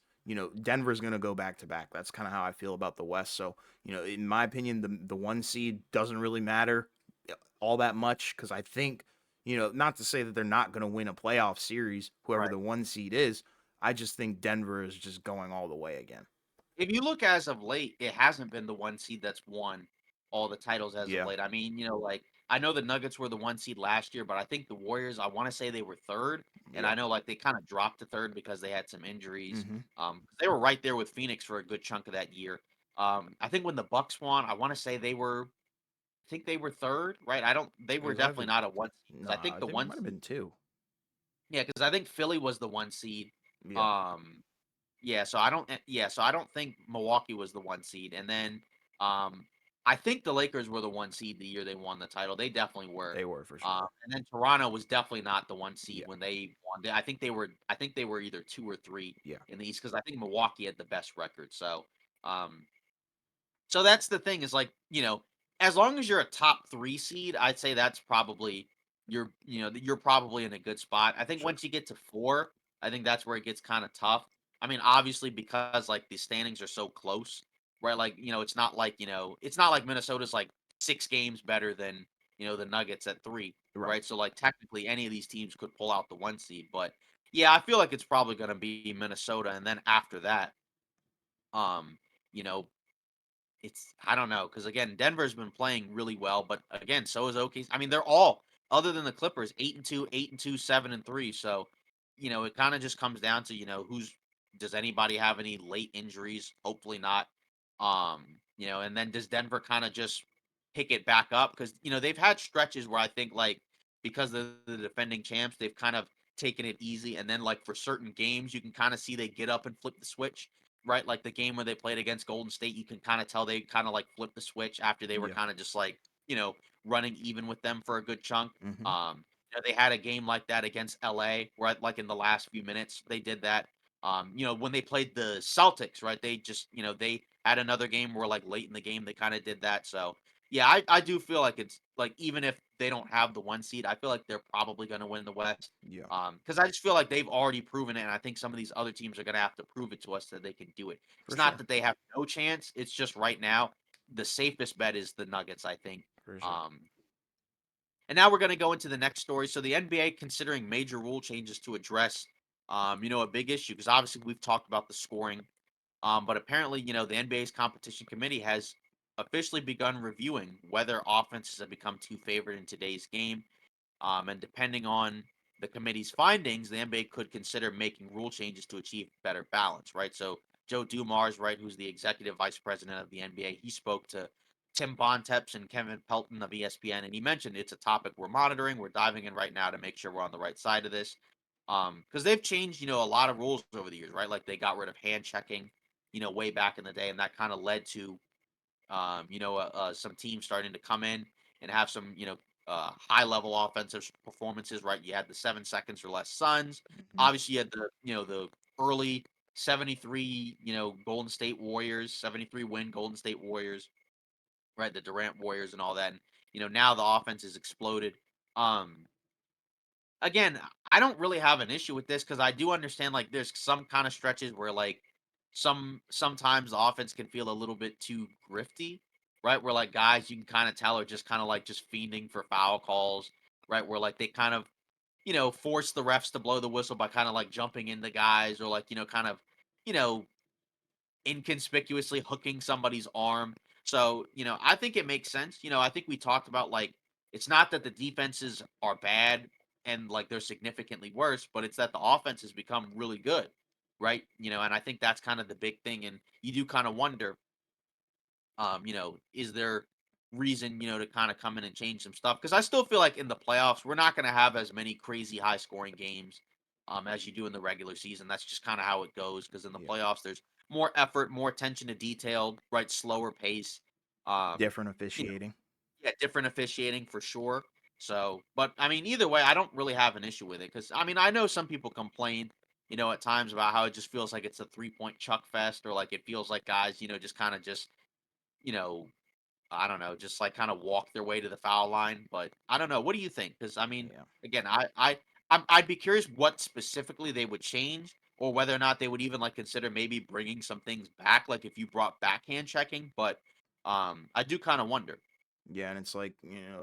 Denver's gonna go back to back. That's kind of how I feel about the West. So in my opinion, the 1 seed doesn't really matter all that much because I think not to say that they're not gonna win a playoff series, whoever right. the 1 seed is. I just think Denver is just going all the way again. If you look as of late, it hasn't been the 1 seed that's won all the titles as of Yeah. late. I mean, like I know the Nuggets were the 1 seed last year, but I think the Warriors, I want to say they were third, and Yeah. I know like they kind of dropped to third because they had some injuries. Mhm. They were right there with Phoenix for a good chunk of that year. I think when the Bucks won, I want to say I think they were third, right? I don't. They It were was definitely either not a 1 seed because I nah, think I the think it one, might have been 2. yeah, because I think Philly was the 1 seed. Yeah. Um, yeah, so I don't think Milwaukee was the 1 seed, and then, um, I think the Lakers were the 1 seed the year they won the title. They definitely were. They were for sure. And then Toronto was definitely not the 1 seed Yeah, when they won. I think they were either 2 or 3 yeah, in the East because I think Milwaukee had the best record. Um, so that's the thing is like, as long as you're a top 3 seed, I'd say that's probably you're probably in a good spot. I think sure. once you get to 4, I think that's where it gets kind of tough. I mean, obviously because like the standings are so close, right? Like, it's not like Minnesota's like 6 games better than, the Nuggets at 3, Right. right? So like technically any of these teams could pull out the 1 seed, but yeah, I feel like it's probably going to be Minnesota and then after that, um, you know, it's I don't know because again, Denver's been playing really well, but again, so is OKC. I mean, they're all other than the Clippers, 8-2, 8-2, 7-3. So, it kind of just comes down to who's does anybody have any late injuries? Hopefully not. And then does Denver kind of just pick it back up because they've had stretches where I think like because they're the defending champs, they've kind of taken it easy, and then like for certain games, you can kind of see they get up and flip the switch, right? Like the game where they played against Golden State, you can kind of tell they kind of like flipped the switch after they were Yeah. kind of just like, running even with them for a good chunk. Hmm. They had a game like that against LA where like in the last few minutes they did that. When they played the Celtics, right? They just, they had another game where like late in the game they kind of did that. So yeah, I do feel like it's like even if they don't have the 1 seed, I feel like they're probably going to win the West. Yeah, Because I just feel like they've already proven it, and I think some of these other teams are going to have to prove it to us that they can do it. for It's not sure. that they have no chance. It's just right now the safest bet is the Nuggets. I think. For sure. Um, and now we're going to go into the next story. So the NBA considering major rule changes to address, a big issue because obviously we've talked about the scoring, but apparently, the NBA's competition committee has officially begun reviewing whether offenses have become too favored in today's game. And depending on the committee's findings, the NBA could consider making rule changes to achieve better balance, right? So Joe Dumars, right, who's the executive vice president of the NBA, he spoke to Tim Bontemps and Kevin Pelton of ESPN, and he mentioned it's a topic we're monitoring. We're diving in right now to make sure we're on the right side of this. Because they've changed, a lot of rules over the years, right? Like they got rid of hand checking, way back in the day, and that kind of led to some teams starting to come in and have some, high level offensive performances, right? You had the 7 seconds or less Suns. Hmm. Obviously, you had the early 73, Golden State Warriors, 73 win Golden State Warriors, right? The Durant Warriors and all that. And, now the offense has exploded. Um, Again, I don't really have an issue with this because I do understand like there's some kind of stretches where like sometimes the offense can feel a little bit too grifty, right? Where like guys you can kind of tell are just kind of like just fiending for foul calls, right? Where like they kind of, force the refs to blow the whistle by kind of like jumping into guys or like, kind of, you know, inconspicuously hooking somebody's arm. So, I think it makes sense. I think we talked about like it's not that the defenses are bad and like they're significantly worse, but it's that the offense has become really good, right? And I think that's kind of the big thing. And you do kind of wonder, is there reason, to kind of come in and change some stuff? Because I still feel like in the playoffs, we're not going to have as many crazy high scoring games as you do in the regular season. That's just kind of how it goes. Because in the Yeah. playoffs, there's more effort, more attention to detail, right? Slower pace. Um, Different you know, officiating. yeah, different officiating for sure. So, but I mean, either way, I don't really have an issue with it because I mean, I know some people complain, at times about how it just feels like it's a 3 point chuck fest or like it feels like guys, just kind of just, you know, I don't know, just like kind of walk their way to the foul line. But I don't know. What do you think? Because I mean, Yeah. again, I'd be curious what specifically they would change, or whether or not they would even like consider maybe bringing some things back, like if you brought backhand checking. But I do kind of wonder. Yeah, and it's like,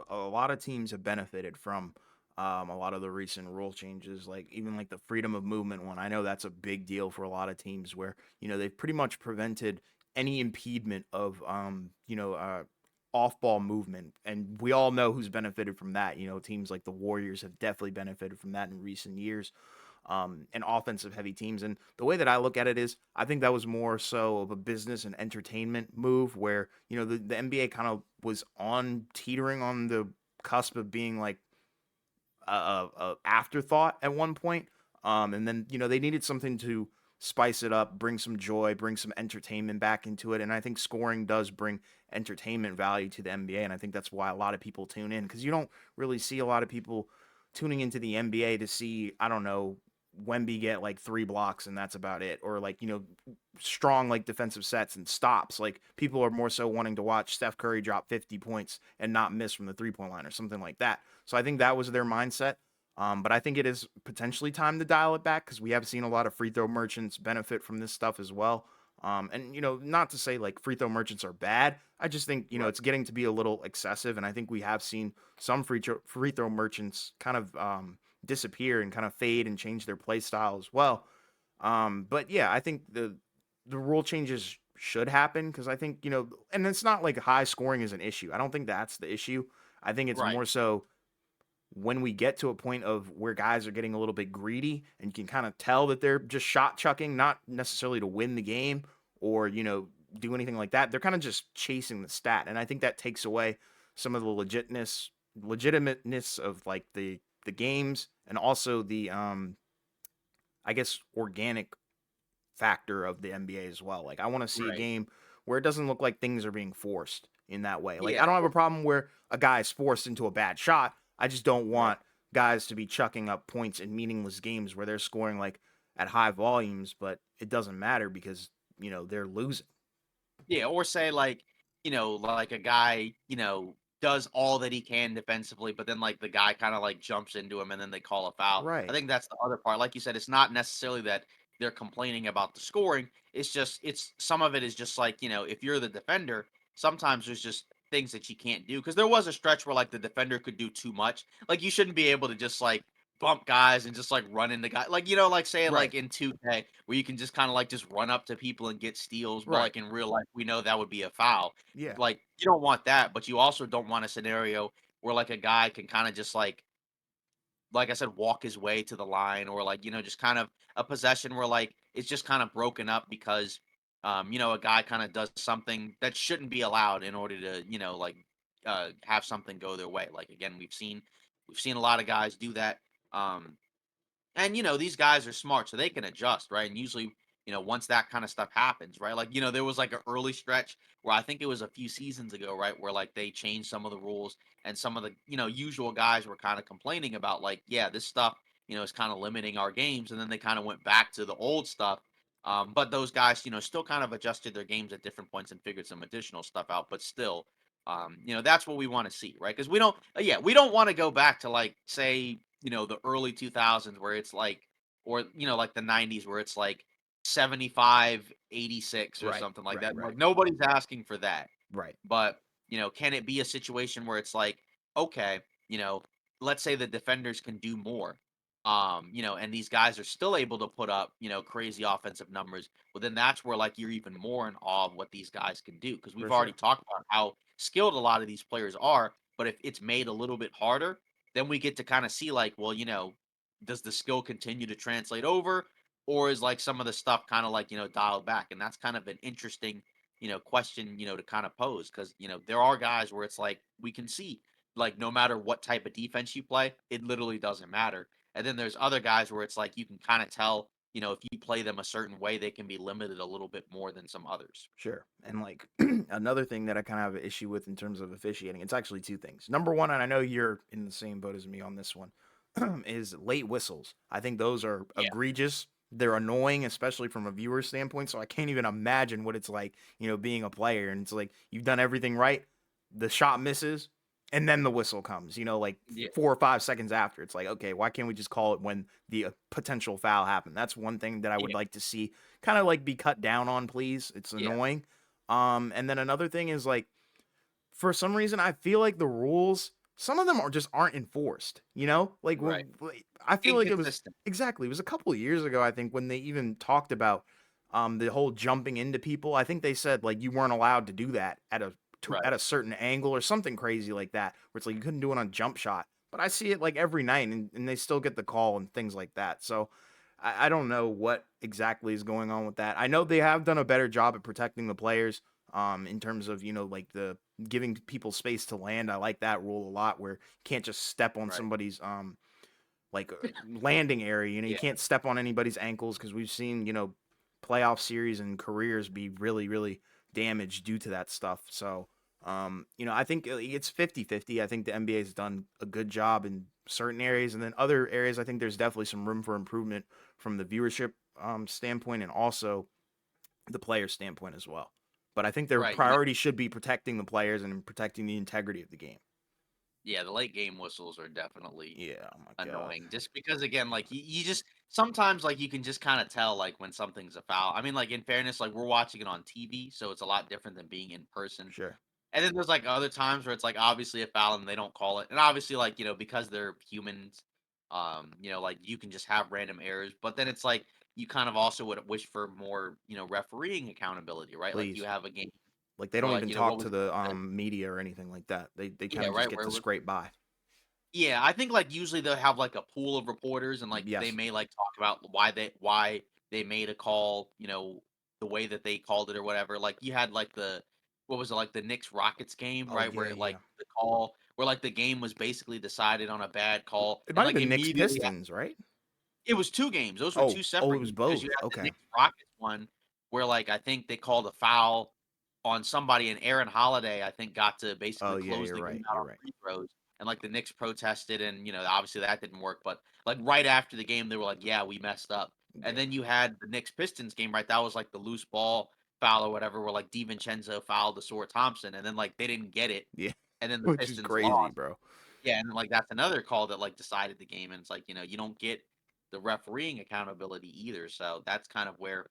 a lot of teams have benefited from a lot of the recent rule changes, like even like the freedom of movement one. I know that's a big deal for a lot of teams where, they've pretty much prevented any impediment of off ball movement. And we all know who's benefited from that. Teams like the Warriors have definitely benefited from that in recent years. And offensive heavy teams. And the way that I look at it is, I think that was more so of a business and entertainment move where, the NBA kind of was on teetering on the cusp of being like a afterthought at one point. And then they needed something to spice it up, bring some joy, bring some entertainment back into it. And I think scoring does bring entertainment value to the NBA, and I think that's why a lot of people tune in, because you don't really see a lot of people tuning into the NBA to see, I don't know, Wemby get like 3 blocks and that's about it, or like, strong like defensive sets and stops. Like, people are more so wanting to watch Steph Curry drop 50 points and not miss from the 3 point line or something like that. So I think that was their mindset. But I think it is potentially time to dial it back, because we have seen a lot of free throw merchants benefit from this stuff as well. And not to say like free throw merchants are bad. I just think Right. it's getting to be a little excessive, and I think we have seen some free throw merchants kind of disappear and kind of fade and change their play style as well. But yeah, I think the rule changes should happen, because I think and it's not like high scoring is an issue. I don't think that's the issue. I think it's Right. more so when we get to a point of where guys are getting a little bit greedy and you can kind of tell that they're just shot chucking, not necessarily to win the game or, do anything like that. They're kind of just chasing the stat. And I think that takes away some of the legitimateness of like the games, and also the I guess organic factor of the NBA as well. Like, I want to see a Right. game where it doesn't look like things are being forced in that way. Like, I Yeah. don't have a problem where a guy is forced into a bad shot. I just don't Right. want guys to be chucking up points in meaningless games where they're scoring like at high volumes, but it doesn't matter because, they're losing. Yeah, or say like, like a guy, does all that he can defensively, but then like the guy kind of like jumps into him and then they call a foul. I Right. think that's the other part. Like you said, it's not necessarily that they're complaining about the scoring. It's some of it is just like, if you're the defender, sometimes there's just things that you can't do. Cause there was a stretch where like the defender could do too much. Like you shouldn't be able to just like bump guys and just like run into guys. Like, like say Right. like in 2K where you can just kind of like just run up to people and get steals, but Right. like in real life we know that would be a foul. Yeah. Like you don't want that, but you also don't want a scenario where like a guy can kind of just like I said, walk his way to the line, or like, just kind of a possession where like it's just kind of broken up because a guy kind of does something that shouldn't be allowed in order to, have something go their way. Like again, we've seen a lot of guys do that. Um and these guys are smart, so they can adjust, right? And usually, once that kind of stuff happens, right? Like, there was like an early stretch where I think it was a few seasons ago, right, where like they changed some of the rules and some of the, usual guys were kind of complaining about like, yeah, this stuff, is kind of limiting our games. And then they kind of went back to the old stuff. But those guys, still kind of adjusted their games at different points and figured some additional stuff out. But still, that's what we want to see, right? Because yeah, we don't want to go back to like, say, the early 2000s where it's like, or, like the 90s where it's like 75-86 or Right. something like Right. that. Right. Like nobody's asking for that. Right. But, can it be a situation where it's like, okay, let's say the defenders can do more. And these guys are still able to put up, crazy offensive numbers. Well, then that's where like you're even more in awe of what these guys can do. Because For we've already sure. talked about how skilled a lot of these players are. But if it's made a little bit harder, then we get to kind of see like, well, does the skill continue to translate over? Or is like some of the stuff kind of like, dialed back? And that's kind of an interesting, question, to kind of pose because, there are guys where it's like we can see like no matter what type of defense you play, it literally doesn't matter. And then there's other guys where it's like you can kind of tell, if you play them a certain way, they can be limited a little bit more than some others. Sure. And like another thing that I kind of have an issue with in terms of officiating, it's actually two things. Number one, and I know you're in the same boat as me on this one, is late whistles. I think those are Yeah. egregious. They're annoying, especially from a viewer standpoint. So I can't even imagine what it's like, being a player. And it's like you've done everything right, the shot misses, and then the whistle comes. Like Yeah. 4 or 5 seconds after. It's like, okay, why can't we just call it when the potential foul happened? That's one thing that I would Yeah. like to see kind of like be cut down on, please. It's Yeah. annoying. And then another thing is like, for some reason, I feel like the rules, some of them aren't enforced. Like Right. I feel like it was Inconsistent. exactly. It was a couple of years ago, I think, when they even talked about the whole jumping into people. I think they said like you weren't allowed to do that Right. at a certain angle or something crazy like that, where it's like you couldn't do it on jump shot. But I see it like every night, and they still get the call and things like that. So I don't know what exactly is going on with that. I know they have done a better job at protecting the players, in terms of, like the giving people space to land. I like that rule a lot, where you can't just step on Right. somebody's like landing area. You Yeah. can't step on anybody's ankles, because we've seen, playoff series and careers be really, really damaged due to that stuff. So I think it's 50-50. I think the NBA has done a good job in certain areas, and then other areas, I think there's definitely some room for improvement from the viewership standpoint and also the player standpoint as well. But I think their Right. You know, priority should be protecting the players and protecting the integrity of the game. yeah, the late game whistles are definitely Yeah. Oh my god. annoying just because again, like you just sometimes like you can just kind of tell like when something's a foul. I mean, like in fairness, like we're watching it on TV, so it's a lot different than being in person. Sure. And then there's like other times where it's like obviously a foul and they don't call it. And obviously, like, because they're humans, like you can just have random errors. But then it's like you kind of also would wish for more, refereeing accountability, right? Like you Please. have a game Like they where don't like, even what talk was to it? the media or anything like that. They kind Yeah, of just right. get Where to it was scrape by. yeah, I think, like, usually they'll have, like, a pool of reporters and, like, they Yes. may, like, talk about why they made a call, the way that they called it or whatever. Like, you had, like, the what was it, like, the Knicks-Rockets game, Oh right, yeah, where, like, yeah. the call where, like, the game was basically decided on a bad call, It and, might have like, been Knicks immediately Pistons, right? it was 2 games, those were 2 Oh, it separate was games because you both. had the Okay. Knicks-Rockets one where, like, I think they called a foul on somebody, and Aaron Holiday, I think, got to Oh basically yeah, close you're the game right. out You're on right. free throws, and, like, the Knicks protested, and, obviously that didn't work, but, like, right after the game, they were like, "Yeah, we messed up." And Yeah. then you had the Knicks-Pistons game, right? That was, like, the loose ball foul or whatever where, like, DiVincenzo fouled to Sora Thompson, and then, like, they didn't get it, Yeah. and then the Which is Pistons crazy, lost. bro. Yeah, and, like, that's another call that, like, decided the game, and it's like, you don't get the refereeing accountability either, so that's kind of where,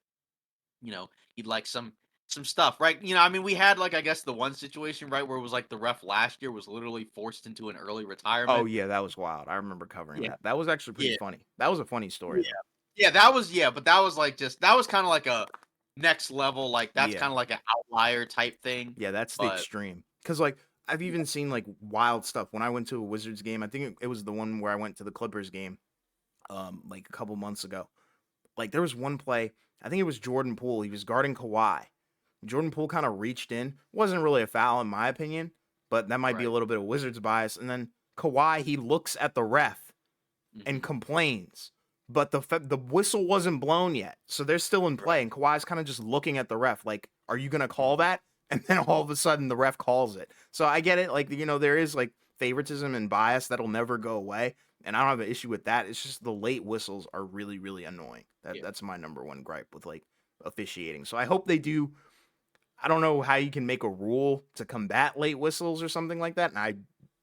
you know, you'd like some stuff, right? I mean, we had, like, I guess, the one situation, right, where it was, like, the ref last year was literally forced into an early Oh retirement. yeah, that was wild. I remember covering Yeah, that. That was actually pretty yeah, funny. That was a funny story yeah. though. Yeah, that was yeah, but that was, like, just that was kinda like a next level, like, that's Yeah. kinda like an outlier type thing, Yeah, that's the but extreme. Cause like I've yeah, even seen like wild stuff when I went to a Wizards game. I think it was the one where I went to the Clippers game like a couple months ago. Like there was one play, I think it was Jordan Poole. He was guarding Kawhi. Jordan Poole kind of reached in. Wasn't really a foul in my opinion, but that might be a right. little bit of Wizards bias. And then Kawhi, he looks at the ref and Mhm. complains, but the whistle wasn't blown yet, so they're still in play. Right. And Kawhi's kind of just looking at the ref, like, "Are you gonna call Mhm. that?" And then all of a sudden, the ref calls it. So I get it. Like, there is like favoritism and bias that'll never go away, and I don't have an issue with that. It's just the late whistles are really, really annoying. Yeah. That's my number one gripe with like officiating. So I hope they do. I don't know how you can make a rule to combat late whistles or something like that. And I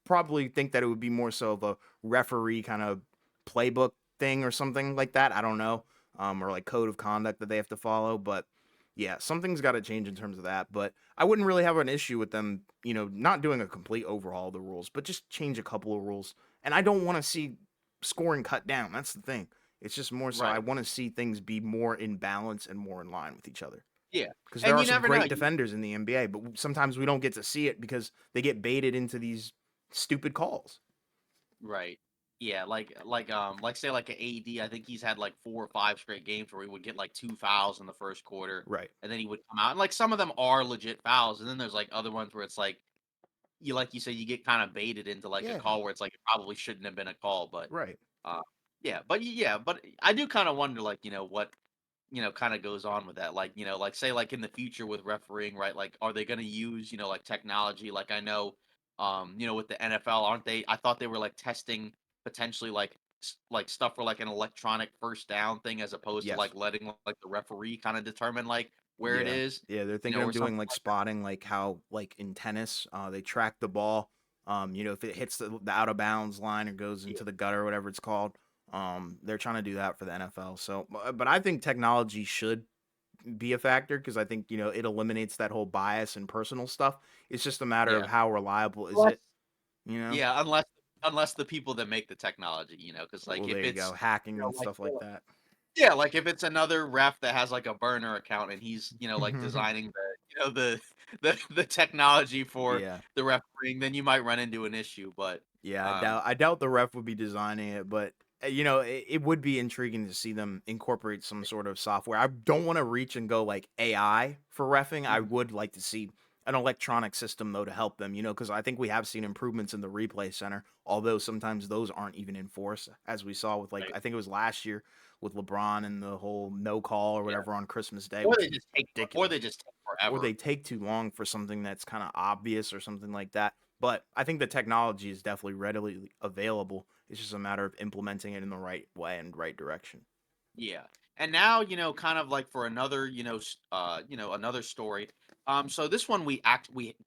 probably think that it would be more so of a referee kind of playbook thing or something like that. I don't know. Or like code of conduct that they have to follow. But yeah, something's got to change in terms of that. But I wouldn't really have an issue with them, not doing a complete overhaul of the rules, but just change a couple of rules. And I don't want to see scoring cut down. That's the thing. It's just more so I Right. want to see things be more in balance and more in line with each other. Yeah. Because there And are you some never know. great defenders in the NBA, but sometimes we don't get to see it because they get baited into these stupid calls. Right. Yeah, like say like a AD, I think he's had like 4 or 5 straight games where he would get like 2 fouls in the first quarter, Right. and then he would come out, and like some of them are legit fouls, and then there's like other ones where it's like you said, you get kind of baited into like a Yeah. call where it's like it probably shouldn't have been a call, but Right. uh, yeah, but I do kind of wonder like what kind of goes on with that, like like say like in the future with refereeing, right? Like, are they going to use like technology? Like I know, with the NFL, aren't they? I thought they were like testing potentially like like stuff for like an electronic first down thing as opposed to Yes. like letting like the referee kind of determine like where it Yeah. is, Yeah. They're thinking of or doing something like like spotting, like how like in tennis, they track the ball. If it hits the out of bounds line or goes that. into the gutter or whatever it's called. They're trying to do that for the NFL. So, but I think technology should be a factor because I think it eliminates that whole bias and personal stuff. It's just a matter Yeah. of how reliable is Unless it. You know. yeah, unless the people that make the technology, because like Well, if there you go. it's Hacking and like stuff like that. yeah, like if it's another ref that has like a burner account and he's, like designing the technology for Yeah. the refereeing, then you might run into an issue. But Yeah, um I doubt the ref would be designing it, but it would be intriguing to see them incorporate some sort of software. I don't want to reach and go like AI for refing. I mhm, would like to see an electronic system though to help them, because I think we have seen improvements in the replay center, although sometimes those aren't even enforced, as we saw with like Right. I think it was last year with LeBron and the whole no call or Yeah. whatever on Christmas Day, Or which they was just take or they ridiculous. just take Or forever. they take too long for something that's kind of obvious or something like that. But I think the technology is definitely readily available. It's just a matter of implementing it in the right way and right direction. Yeah. And now, kind of like for another, another story. So this one we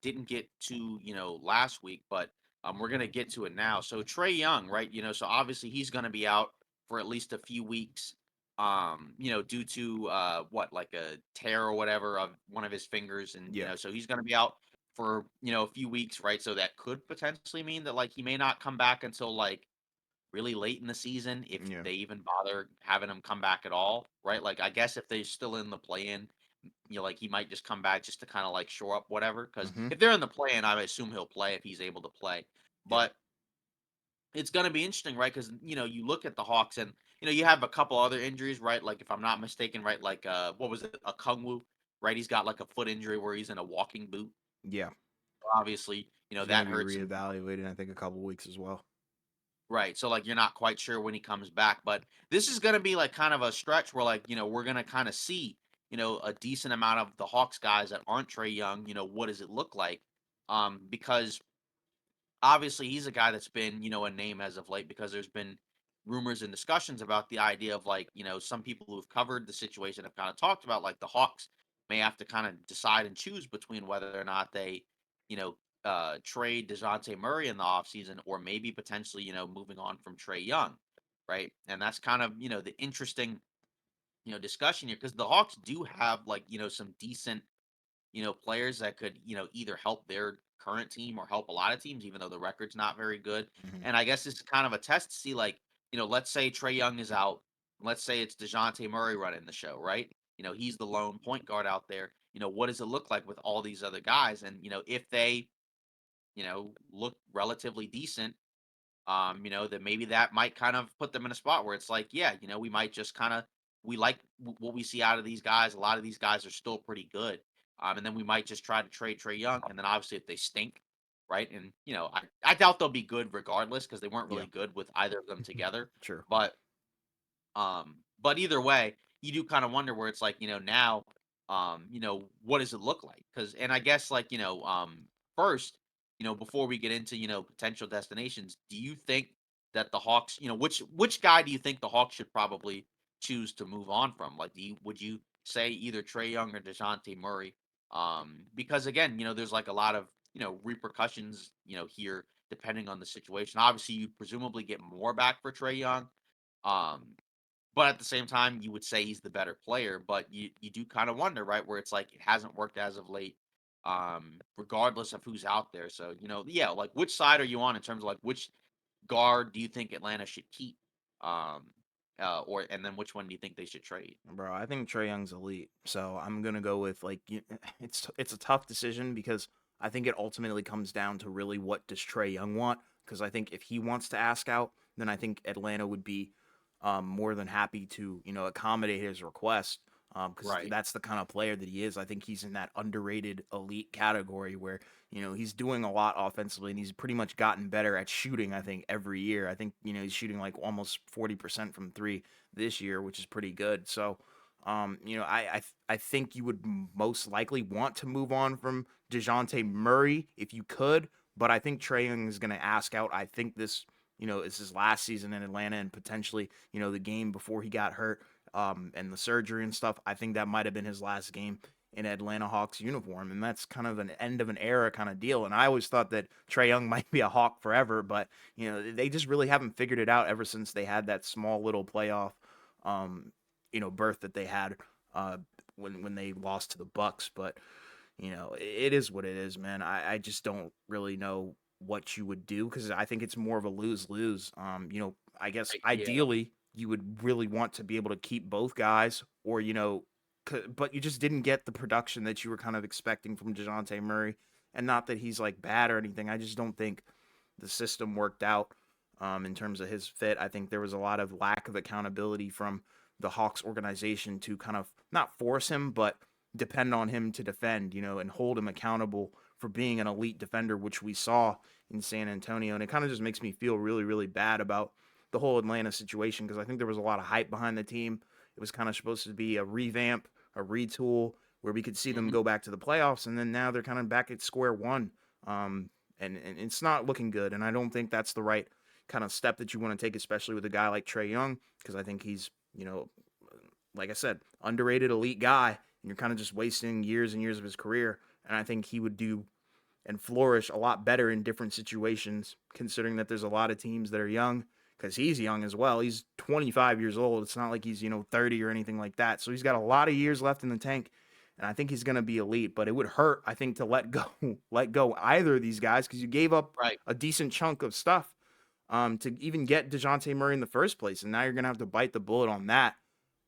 didn't get to, last week, but we're gonna get to it now. So Trey Young, right? So obviously he's gonna be out for at least a few weeks. Due to what, like a tear or whatever of one of his fingers, and Yeah. so he's gonna be out for, a few weeks, right? So that could potentially mean that like he may not come back until like really late in the season, if Yeah. they even bother having him come back at all, right? Like, I guess if they're still in the play-in, like he might just come back just to kind of like shore up whatever. Because Mhm. if they're in the play-in, I would assume he'll play if he's able to play. Yeah. But it's going to be interesting, right? Because you look at the Hawks, and you have a couple other injuries, right? Like if I'm not mistaken, right? Like what was it, a Kungwu, right? He's got like a foot injury where he's in a walking boot. Yeah. Obviously, He's going to that be hurts him. reevaluated in I think a couple weeks as well. Right. So like you're not quite sure when he comes back, but this is going to be like kind of a stretch where like, we're going to kind of see, a decent amount of the Hawks guys that aren't Trey Young, what does it look like? Because obviously he's a guy that's been, a name as of late because there's been rumors and discussions about the idea of like, some people who've covered the situation have kind of talked about like the Hawks may have to kind of decide and choose between whether or not they, trade DeJounte Murray in the offseason or maybe potentially, moving on from Trey Young. Right. And that's kind of, the interesting, discussion here because the Hawks do have like, some decent players that could, either help their current team or help a lot of teams, even though the record's not very good. Mhm. And I guess this is kind of a test to see, like, let's say Trey Young is out. Let's say it's DeJounte Murray running the show, right? He's the lone point guard out there. What does it look like with all these other guys? And, if they, look relatively decent, then maybe that might kind of put them in a spot where it's like, yeah, we might just kind of we like what we see out of these guys. A lot of these guys are still pretty good, and then we might just try to trade Trey Young, and then obviously if they stink, right, and I doubt they'll be good regardless because they weren't Yeah. really good with either of them together, Sure. but either way, you do kind of wonder where it's like, now, what does it look like? Because, and I guess like, first, before we get into, potential destinations, do you think that the Hawks, which guy do you think the Hawks should probably choose to move on from? Like, would you say either Trey Young or DeJounte Murray? Because again, there's like a lot of, repercussions, here depending on the situation. Obviously, you presumably get more back for Trey Young. Um, but at the same time, you would say he's the better player, but you do kind of wonder, right, where it's like it hasn't worked as of late, regardless of who's out there. So, yeah, like which side are you on in terms of like which guard do you think Atlanta should keep? Um, or and then which one do you think they should trade? Bro, I think Trae Young's elite. So I'm gonna go with like it's a tough decision because I think it ultimately comes down to really what does Trae Young want. Because I think if he wants to ask out, then I think Atlanta would be more than happy to accommodate his request. Because Right. that's the kind of player that he is. I think he's in that underrated elite category where he's doing a lot offensively and he's pretty much gotten better at shooting. I think every year. I think he's shooting like almost 40% from three this year, which is pretty good. So, I think you would most likely want to move on from Dejounte Murray if you could, but I think Trae Young is going to ask out. I think this, is his last season in Atlanta and potentially, the game before he got hurt, and the surgery and stuff. I think that might have been his last game in Atlanta Hawks uniform, and that's kind of an end of an era kind of deal. And I always thought that Trae Young might be a Hawk forever, but they just really haven't figured it out ever since they had that small little playoff um, berth that they had uh, when they lost to the Bucks. But it is what it is, man. I just don't really know what you would do because I think it's more of a lose lose. I guess Yeah. ideally you would really want to be able to keep both guys, or but you just didn't get the production that you were kind of expecting from Dejounte Murray. And not that he's like bad or anything. I just don't think the system worked out in terms of his fit. I think there was a lot of lack of accountability from the Hawks organization to kind of not force him, but depend on him to defend, and hold him accountable for being an elite defender, which we saw in San Antonio. And it kind of just makes me feel really, really bad about the whole Atlanta situation because I think there was a lot of hype behind the team. It was kind of supposed to be a revamp, a retool, where we could see them Mhm. go back to the playoffs, and then now they're kind of back at square one. And it's not looking good. And I don't think that's the right kind of step that you want to take, especially with a guy like Trae Young, because I think he's, like I said, underrated elite guy, and you're kind of just wasting years and years of his career. And I think he would do and flourish a lot better in different situations, considering that there's a lot of teams that are young, because he's young as well. He's 25 years old. It's not like he's, 30 or anything like that. So he's got a lot of years left in the tank. And I think he's going to be elite, but it would hurt, I think, to let go, let go either of these guys because you gave up Right. a decent chunk of stuff to even get DeJounte Murray in the first place. And now you're going to have to bite the bullet on that,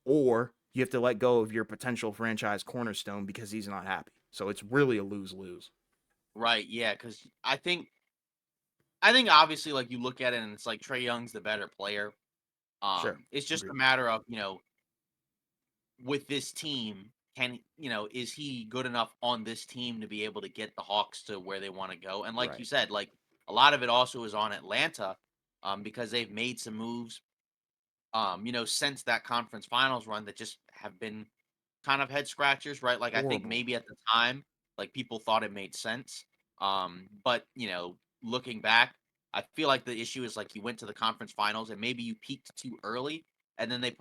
or you have to let go of your potential franchise cornerstone because he's not happy. So it's really a lose lose. Right. Yeah. Because I think obviously like you look at it and it's like Trey Young's the better player. Sure. It's just a Agreed. matter of with this team, is he good enough on this team to be able to get the Hawks to where they want to go? And like you Right. said, like a lot of it also is on Atlanta, because they've made some moves, since that conference finals run that just have been kind of head scratchers, right? Like I think Horrible. maybe at the time, like people thought it made sense. But looking back, I feel like the issue is like you went to the conference finals and maybe you peaked too early, and then they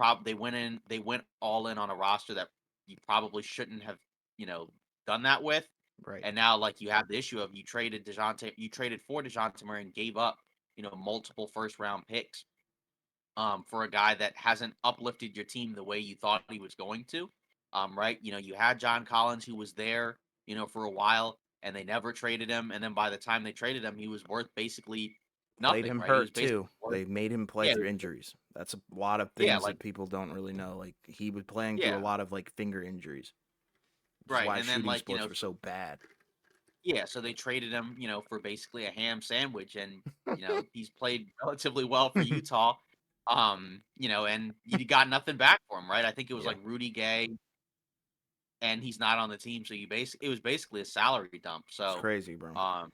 went all in on a roster that you probably shouldn't have, you know, done that with. Right. And now like you have the issue of you traded for DeJounte Murray and gave up, multiple first round picks for a guy that hasn't uplifted your team the way you thought he was going to. Right? You had John Collins who was there, for a while, and they never traded him. And then by the time they traded him, he was worth basically Played nothing, him right? He was hurt basically too. worth, They made him play yeah, through injuries. That's a lot of yeah, things like that people don't really know. Like he was playing through a yeah, lot of like finger injuries, which is right. why And then shooting like splits were so bad. yeah, so they traded him, for basically a ham sandwich, and he's played relatively well for Utah. And you got nothing back for him, right? I think it was Yeah. like Rudy Gay, and he's not on the team, so it was basically a salary dump. It's So, crazy, bro. um,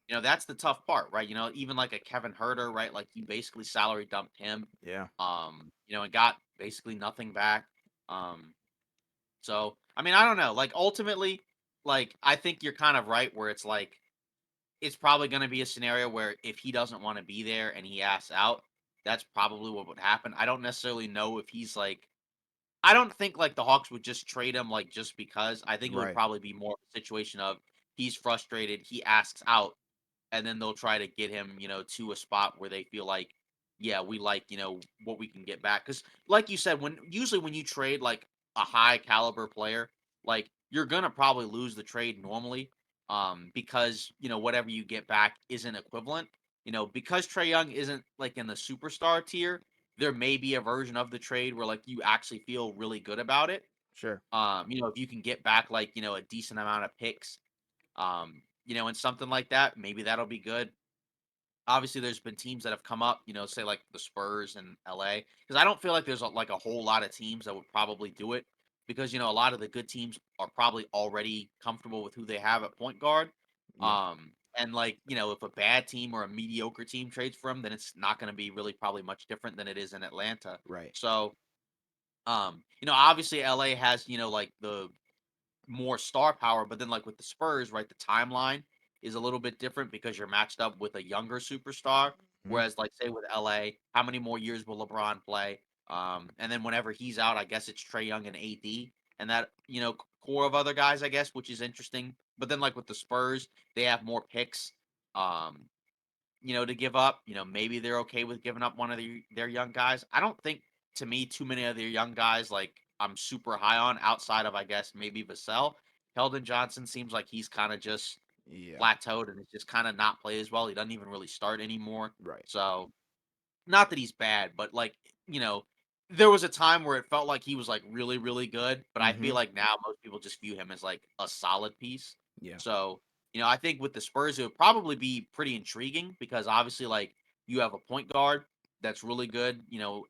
that's the tough part, right? Even like a Kevin Herter, right? Like you basically salary dumped him, Yeah. and got basically nothing back. Um, so I mean, I don't know. Like ultimately, like I think you're kind of right where it's like it's probably going to be a scenario where if he doesn't want to be there and he asks out, that's probably what would happen. I don't necessarily know if he's like I don't think like the Hawks would just trade him like just because. I think it would Right. probably be more of a situation of he's frustrated, he asks out, and then they'll try to get him, to a spot where they feel like, yeah, we like, what we can get back. Because, like you said, when you trade like a high caliber player, like you're gonna probably lose the trade normally, because whatever you get back isn't equivalent. Because Trey Young isn't like in the superstar tier, there may be a version of the trade where like you actually feel really good about it. Sure. If you can get back like, a decent amount of picks, and something like that, maybe that'll be good. Obviously, there's been teams that have come up, say like the Spurs and LA, because I don't feel like there's like a whole lot of teams that would probably do it because a lot of the good teams are probably already comfortable with who they have at point guard. Yeah. And like if a bad team or a mediocre team trades for him, then it's not going to be really probably much different than it is in Atlanta. Right. So, obviously LA has like the more star power, but then like with the Spurs, right, the timeline is a little bit different because you're matched up with a younger superstar. Mhm. Whereas, like, say with LA, how many more years will LeBron play? And then whenever he's out, I guess it's Trey Young and AD and that core of other guys, I guess, which is interesting. But then like with the Spurs, they have more picks. Um, to give up. Maybe they're okay with giving up one of their young guys. I don't think, to me, too many of their young guys like I'm super high on outside of I guess maybe Vassell. Keldon Johnson seems like he's kind of just Yeah. plateaued and it's just kind of not play as well. He doesn't even really start anymore. Right. So not that he's bad, but like, you know, there was a time where it felt like he was like really, really good, but I feel Mhm. like now most people just view him as like a solid piece. Yeah. So, I think with the Spurs, it would probably be pretty intriguing because obviously, like, you have a point guard that's really good,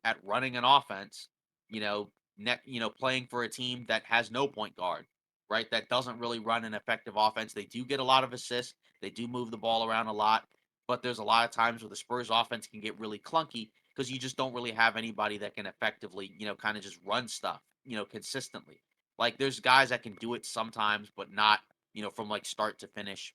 at running an offense, playing for a team that has no point guard. right? That doesn't really run an effective offense. They do get a lot of assists. They do move the ball around a lot, but there's a lot of times where the Spurs offense can get really clunky because you just don't really have anybody that can effectively, kind of just run stuff, consistently. Like there's guys that can do it sometimes, but not, from like start to finish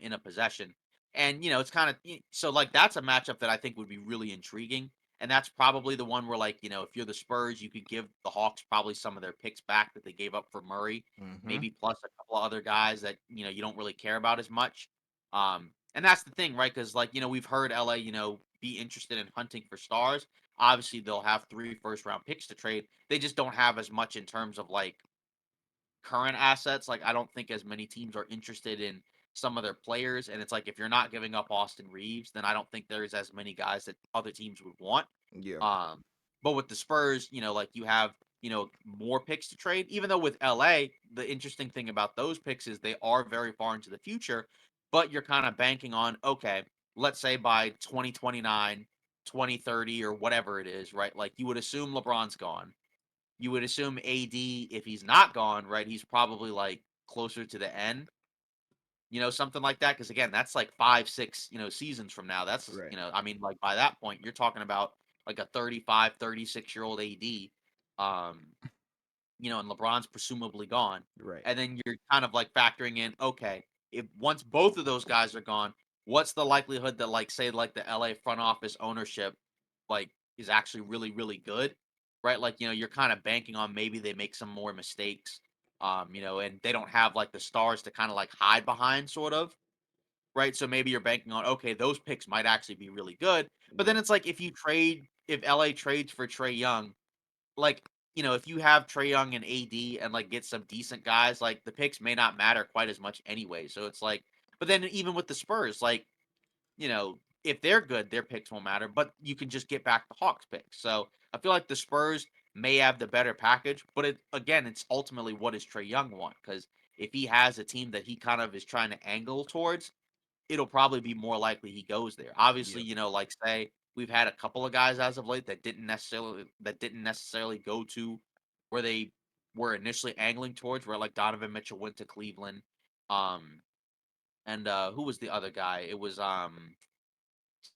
in a possession. And it's kind of so like that's a matchup that I think would be really intriguing. And that's probably the one where like, if you're the Spurs, you could give the Hawks probably some of their picks back that they gave up for Murray, Hmm. maybe plus a couple of other guys that, you don't really care about as much. And that's the thing, right? Because like, we've heard LA, be interested in hunting for stars. Obviously, they'll have 3 first round picks to trade. They just don't have as much in terms of like current assets. Like, I don't think as many teams are interested in some of their players. And it's like, if you're not giving up Austin Reeves, then I don't think there's as many guys that other teams would want. Yeah. Um, but with the Spurs, like you have, more picks to trade. Even though with LA, the interesting thing about those picks is they are very far into the future, but you're kind of banking on, okay, let's say by 2029, 2030, or whatever it is, right? Like you would assume LeBron's gone, you would assume AD, if he's not gone, right, he's probably like closer to the end, something like that. Because again, that's like 5, 6, seasons from now. That's, Right. I mean, like by that point, you're talking about like a 35, 36-year-old AD. Um, and LeBron's presumably gone. Right. And then you're kind of like factoring in, okay, if once both of those guys are gone, what's the likelihood that like say like the LA front office ownership like is actually really, really good, right? Like, you're kind of banking on maybe they make some more mistakes, and they don't have like the stars to kind of like hide behind, sort of, right? So maybe you're banking on, okay, those picks might actually be really good. But Yeah. then it's like if LA trades for Trae Young, like, if you have Trae Young and AD and like get some decent guys, like the picks may not matter quite as much anyway. So it's like, but then even with the Spurs, like, if they're good, their picks won't matter, but you can just get back the Hawks picks. So I feel like the Spurs may have the better package, but it's ultimately what does Trae Young want? Because if he has a team that he kind of is trying to angle towards, it'll probably be more likely he goes there. Obviously, Yeah. like say we've had a couple of guys as of late that didn't necessarily go to where they were initially angling towards, where like Donovan Mitchell went to Cleveland. Um and who was the other guy? It was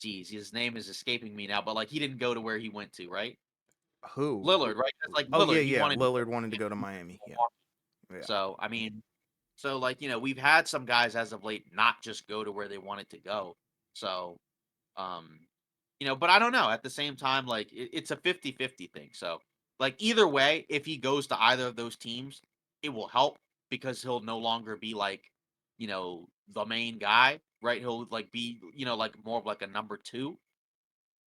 geez, his name is escaping me now, but like he didn't go to where he went to, right? Who? Lillard, right? That's like Oh yeah, Lillard. He yeah. wanted to go Lillard wanted to to go to Miami. Yeah. Milwaukee. Yeah. So I mean, so like, we've had some guys as of late not just go to where they wanted to go. So um, but I don't know. At the same time, like it's a 50-50 thing. So like either way, if he goes to either of those teams, it will help because he'll no longer be like, the main guy, right? He'll like be, like more of like a number two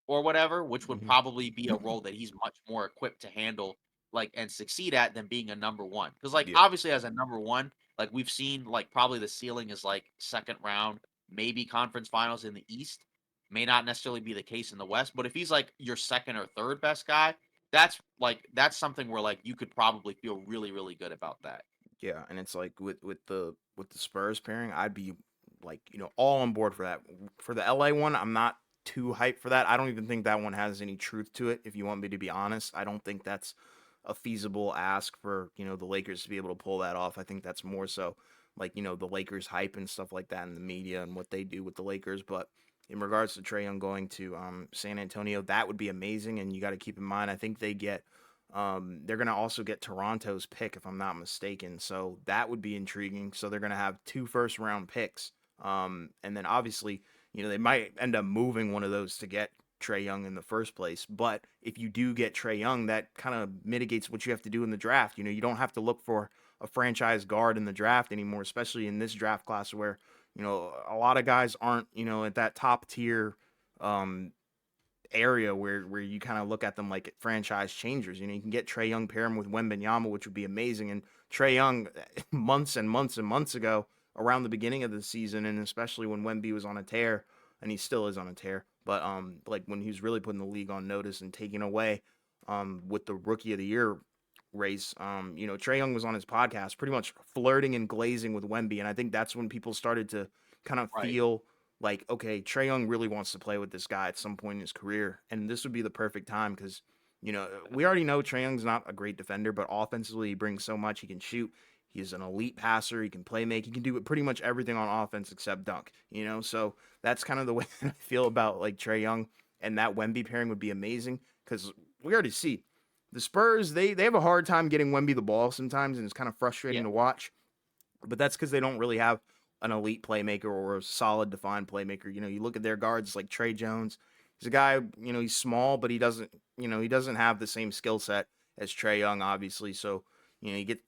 or whatever, which would Hmm. probably be a role that he's much more equipped to handle, like, and succeed at than being a number one. Because, like, Yeah. obviously, as a number one, like we've seen, like probably the ceiling is like second round, maybe conference finals in the East. May not necessarily be the case in the West, but if he's like your second or third best guy, that's something where like you could probably feel really, really good about that. Yeah, and it's like with the Spurs pairing, I'd be like, all on board for that. For the LA one, I'm not too hyped for that. I don't even think that one has any truth to it, if you want me to be honest. I don't think that's a feasible ask for, the Lakers to be able to pull that off. I think that's more so like, the Lakers hype and stuff like that in the media and what they do with the Lakers, but in regards to Trae Young going to San Antonio, that would be amazing. And you got to keep in mind, I think they're going to also get Toronto's pick, if I'm not mistaken. So that would be intriguing. So they're going to have 2 first-round picks. And then obviously, they might end up moving one of those to get Trae Young in the first place. But if you do get Trae Young, that kind of mitigates what you have to do in the draft. You don't have to look for a franchise guard in the draft anymore, especially in this draft class where, a lot of guys aren't, at that top tier um, area where you kind of look at them like franchise changers. You can get Trae Young, pair him with Wembenyama, which would be amazing. And Trae Young, months and months and months ago, around the beginning of the season, and especially when Wemby was on a tear, and he still is on a tear, but like when he was really putting the league on notice and taking away with the Rookie of the Year race, Trae Young was on his podcast, pretty much flirting and glazing with Wemby, and I think that's when people started to kind of Right. feel like, okay, Trae Young really wants to play with this guy at some point in his career, and this would be the perfect time because we already know Trae Young's not a great defender, but offensively he brings so much. He can shoot. He's an elite passer. He can play make. He can do pretty much everything on offense except dunk. So that's kind of the way that I feel about like Trae Young, and that Wemby pairing would be amazing because we already see the Spurs. They have a hard time getting Wemby the ball sometimes, and it's kind of frustrating Yeah. to watch. But that's because they don't really have an elite playmaker or a solid defined playmaker. You look at their guards like Trey Jones. He's a guy, he's small, but he doesn't have the same skill set as Trae Young, obviously. So,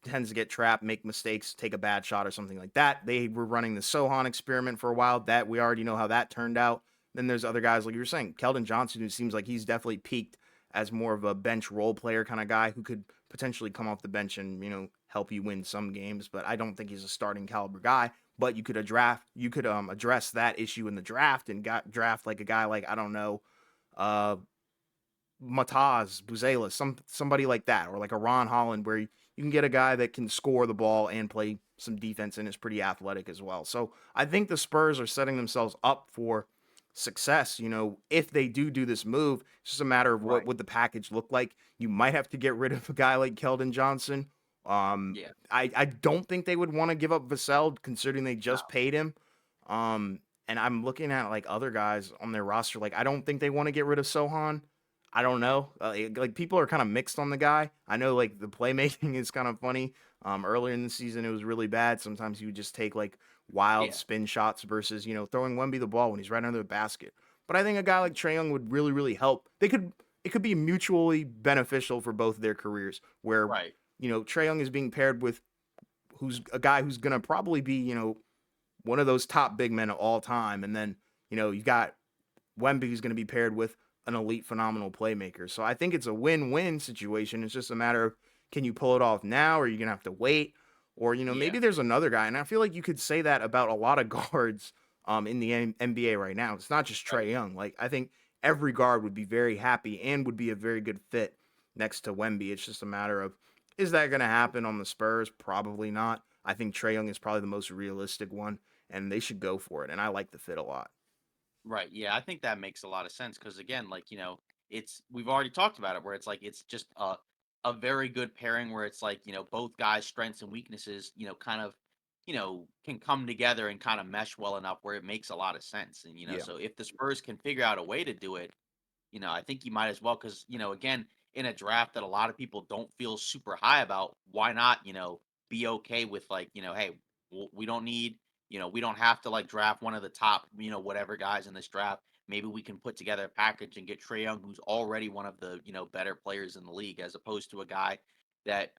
tends to get trapped, make mistakes, take a bad shot or something like that. They were running the Sohan experiment for a while. That we already know how that turned out. Then there's other guys like you were saying, Keldon Johnson, who seems like he's definitely peaked as more of a bench role player kind of guy who could potentially come off the bench and help you win some games. But I don't think he's a starting caliber guy. But you could address that issue in the draft and draft like a guy like I don't know, uh, Mataz, Buzelis, somebody like that, or like a Ron Holland, where you can get a guy that can score the ball and play some defense and is pretty athletic as well. So I think the Spurs are setting themselves up for success. If they do this move, it's just a matter of what Right. would the package look like. You might have to get rid of a guy like Keldon Johnson. Yeah. I don't think they would want to give up Vassell considering they No. just paid him. And I'm looking at like other guys on their roster. Like I don't think they want to get rid of Sohan. I don't know. Like people are kind of mixed on the guy. I know like the playmaking is kind of funny. Earlier in the season, it was really bad. Sometimes he would just take like wild Yeah. spin shots versus throwing Wemby the ball when he's right under the basket. But I think a guy like Trae Young would really really help. It could be mutually beneficial for both of their careers. Where Right. Trae Young is being paired with who's a guy who's gonna probably be one of those top big men of all time, and then you got Wemby who's going to be paired with an elite, phenomenal playmaker. So I think it's a win-win situation. It's just a matter of can you pull it off now, or are you going to have to wait, or Yeah. maybe there's another guy. And I feel like you could say that about a lot of guards in the NBA right now. It's not just Right. Trae Young. Like I think every guard would be very happy and would be a very good fit next to Wemby. It's just a matter of is that going to happen on the Spurs? Probably not. I think Trae Young is probably the most realistic one, and they should go for it. And I like the fit a lot. Right. Yeah, I think that makes a lot of sense because again, like, it's we've already talked about it where it's like it's just a very good pairing where it's like, both guys' strengths and weaknesses, kind of, can come together and kind of mesh well enough where it makes a lot of sense. And, Yeah. so if the Spurs can figure out a way to do it, I think you might as well because, again, in a draft that a lot of people don't feel super high about, why not, be okay with like, hey, we don't need, we don't have to like draft one of the top, whatever guys in this draft. Maybe we can put together a package and get Trae Young, who's already one of the, better players in the league, as opposed to a guy that,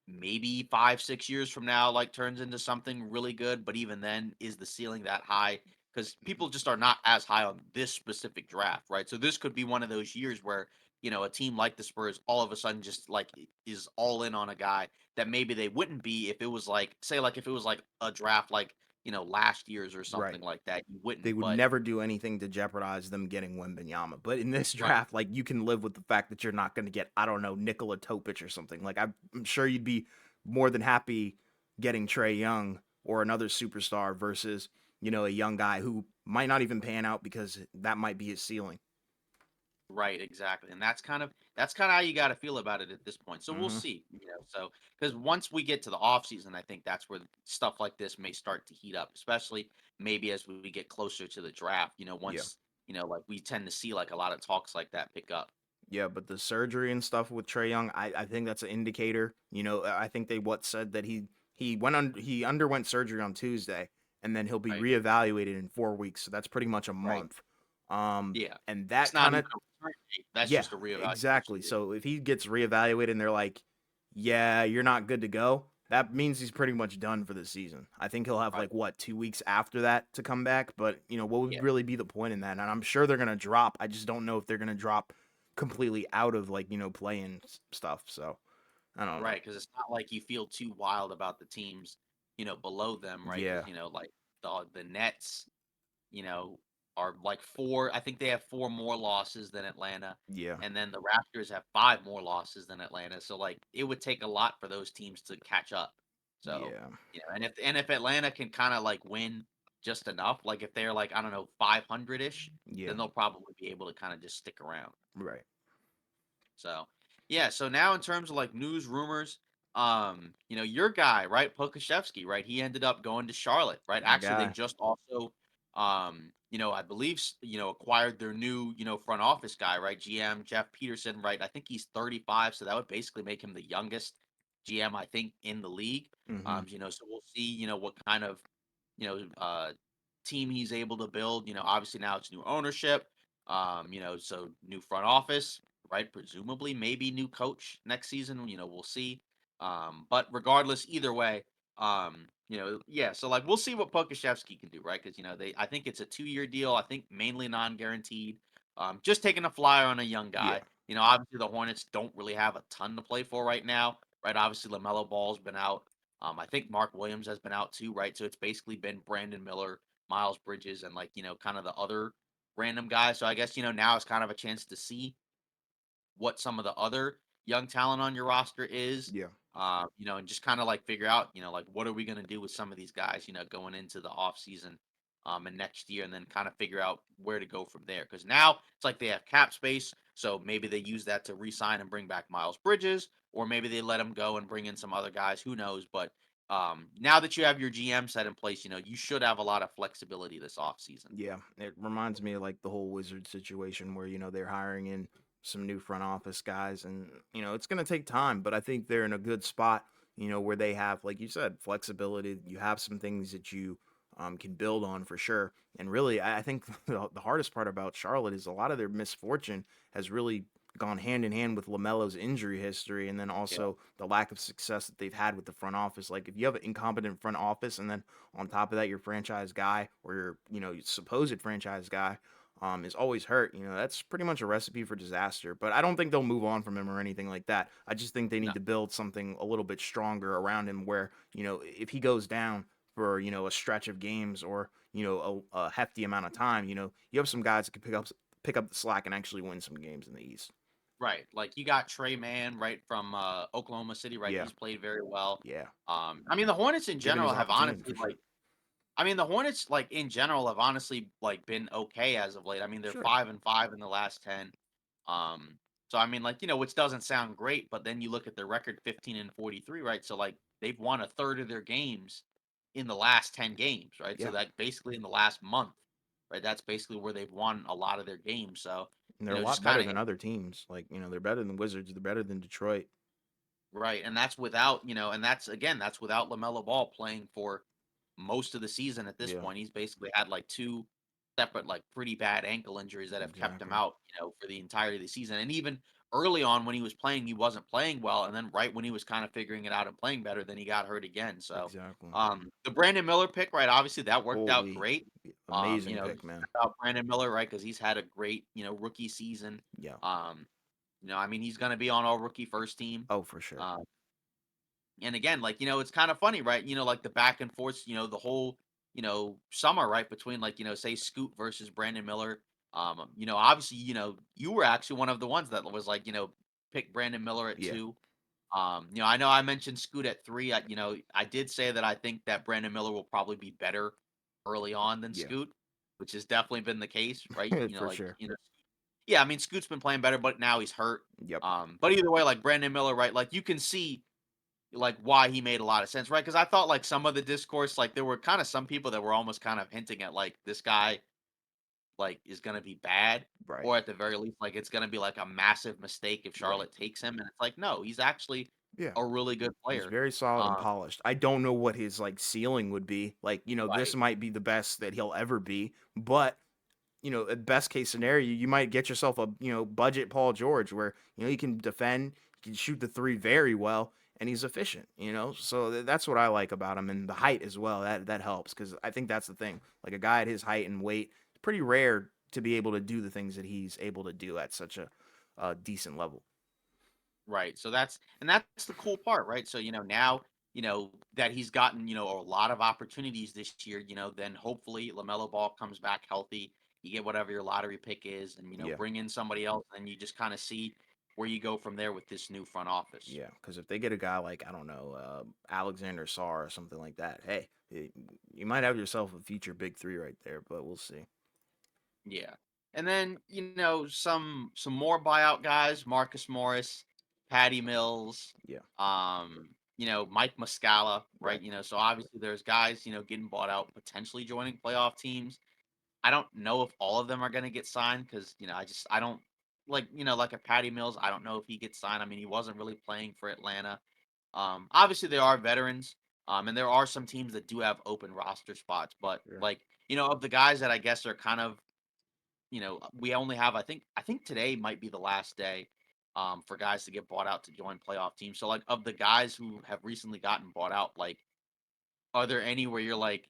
maybe 5, 6 years from now, like, turns into something really good, but even then, is the ceiling that high? Because people just are not as high on this specific draft, right? So this could be one of those years where, a team like the Spurs all of a sudden just, like, is all in on a guy that maybe they wouldn't be if it was, like say, like, if it was, like, a draft, like, last year's or Right. something like that, you They wouldn't, would but never do anything to jeopardize them getting Wembanyama. But in this right. draft, like you can live with the fact that you're not going to get, I don't know, Nikola Topic or something. Like I'm sure you'd be more than happy getting Trae Young or another superstar versus a young guy who might not even pan out because that might be his ceiling. Right, exactly, and that's kinda how you gotta feel about it at this point. So we'll Hmm. see, so because once we get to the off season, I think that's where stuff like this may start to heat up, especially maybe as we get closer to the draft. Yeah. Once like we tend to see like a lot of talks like that pick up. Yeah, but the surgery and stuff with Trey Young, I think that's an indicator. I think they said that he underwent surgery on Tuesday, and then he'll be Right, reevaluated in 4 weeks. So that's pretty much a right, month. yeah, And it's that not kind even of a return date. That's yeah, just a reevaluation exactly. date. So if he gets reevaluated and they're like, yeah, you're not good to go, that means he's pretty much done for the season. I think he'll have Right, like what 2 weeks after that to come back. But what would yeah. really be the point in that? And I'm sure they're gonna drop. I just don't know if they're gonna drop completely out of like playing stuff. So I don't know. Right, because it's not like you feel too wild about the teams, below them, right? Because Yeah, like the Nets, you know, are like 4 I think they have 4 more losses than Atlanta, yeah, and then the Raptors have 5 more losses than Atlanta, so, like, it would take a lot for those teams to catch up. So, yeah, and if Atlanta can kinda, like, win just enough, like, if they're, like, I don't know, 500-ish, then yeah. they'll probably be able to kinda just stick around. Right. So, yeah, so now in terms of, like, news, rumors, Your guy, right, Pokashevsky, right? He ended up going to Charlotte, right? My Actually, they guy. just also, I believe, acquired their new, front office guy, right? GM Jeff Peterson, right? I think he's 35, so that would basically make him the youngest GM, I think, in the league. Hmm. So we'll see, what kind of, you know, uh, team he's able to build. Obviously now it's new ownership, so new front office, right? Presumably, maybe new coach next season. We'll see. But regardless, either way, yeah. So like, we'll see what Pokashevsky can do, right? Because I think it's a 2-year deal. I think mainly non-guaranteed. Just taking a flyer on a young Yeah. guy. Obviously the Hornets don't really have a ton to play for right now, right? Obviously Lamelo Ball's been out. I think Mark Williams has been out too, right? So it's basically been Brandon Miller, Miles Bridges, and like kind of the other random guys. So I guess now it's kind of a chance to see what some of the other young talent on your roster is, Yeah. and just kind of like figure out, like what are we going to do with some of these guys, going into the off season, and next year, and then kind of figure out where to go from there. Because now it's like they have cap space, so maybe they use that to re-sign and bring back Miles Bridges, or maybe they let him go and bring in some other guys. Who knows? But now that you have your GM set in place, you should have a lot of flexibility this off season. Yeah, it reminds me of like the whole Wizard situation where they're hiring in some new front office guys, and it's going to take time, but I think they're in a good spot. Where they have, like you said, flexibility. You have some things that you can build on for sure. And really, I think the hardest part about Charlotte is a lot of their misfortune has really gone hand in hand with Lamelo's injury history, and then Yeah. also the lack of success that they've had with the front office. Like if you have an incompetent front office, and then on top of that, your franchise guy or your supposed franchise guy is always hurt. That's pretty much a recipe for disaster. But I don't think they'll move on from him or anything like that. I just think they No. need to build something a little bit stronger around him, where if he goes down for a stretch of games or a hefty amount of time, you have some guys that can pick up the slack and actually win some games in the East. Right, like, you got Trey Mann, right, from, Oklahoma City, right? Yeah, He's played very well. yeah. I mean, the Hornets in Given his general have opportunity honestly, for sure. the Hornets, like, in general have honestly, like, been okay as of late. I mean, they're Sure. 5-5 in the last 10. Um, so, I mean, like, which doesn't sound great, but then you look at their record 15-43, right? So, like, they've won a third of their games in the last 10 games, right? So, Yeah. that basically in the last month, right? That's basically where they've won a lot of their games. So, And they're a just lot better kinda than other teams. Like, they're better than Wizards. They're better than Detroit. right, and that's without, and that's again, that's without LaMelo Ball playing for most of the season at this Yeah, point. He's basically had like two separate, like pretty bad ankle injuries that have kept him exactly. out, for the entirety of the season. And even early on when he was playing, he wasn't playing well. And then right when he was kind of figuring it out and playing better, then he got hurt again. So Exactly. the Brandon Miller pick, right? Obviously that worked out Holy great. amazing pick, man. Shout out Brandon Miller, right? Because he's had a great, rookie season. Yeah. Um, I mean, he's gonna be on our rookie first team. Oh, for sure. Um, and again, like, it's kind of funny, right? Like the back and forth, the whole, summer, right? Between like, say Scoot versus Brandon Miller. Obviously, you were actually one of the ones that was like, pick Brandon Miller at Yeah. 2. I know I mentioned Scoot at 3. I did say that I think that Brandon Miller will probably be better early on than Yeah. Scoot, which has definitely been the case, right? For sure. Yeah, I mean, Scoot's been playing better, but now he's hurt. Yep. But either way, like Brandon Miller, right? Like you can see like why he made a lot of sense, right? Because I thought like some of the discourse, like there were kind of some people that were almost kind of hinting at like this guy like is gonna be bad, Right. or at the very least, like it's gonna be like a massive mistake if Right. Charlotte takes him. And it's like, no, he's actually Yeah. a really good He's player. very solid and Um, polished. I don't know what his like ceiling would be. Like, this right, might be the best that he'll ever be, but at best case scenario, you might get yourself a, budget Paul George where, he can defend, he can shoot the three very well, and he's efficient. So that's what I like about him, and the height as well. That helps because I think that's the thing. Like a guy at his height and weight, it's pretty rare to be able to do the things that he's able to do at such a decent level. right. So that's the cool part, right? So now that he's gotten a lot of opportunities this year. Then hopefully Lamelo Ball comes back healthy. You get whatever your lottery pick is, and Yeah. bring in somebody else, and you just kind of see where you go from there with this new front office. Yeah, because if they get a guy like I don't know Alexander Sarr or something like that, hey, you might have yourself a future big three right there. But we'll see. Yeah. And then, some more buyout guys, Marcus Morris, Patty Mills, Yeah, Mike Muscala, right? Right. So obviously there's guys, getting bought out, potentially joining playoff teams. I don't know if all of them are going to get signed because, I don't like a Patty Mills. I don't know if he gets signed. I mean, he wasn't really playing for Atlanta. Obviously there are veterans, and there are some teams that do have open roster spots, but Sure. like, of the guys that I guess are kind of, we only have, I think today might be the last day, for guys to get bought out to join playoff teams. So like of the guys who have recently gotten bought out, like, are there any where you're like,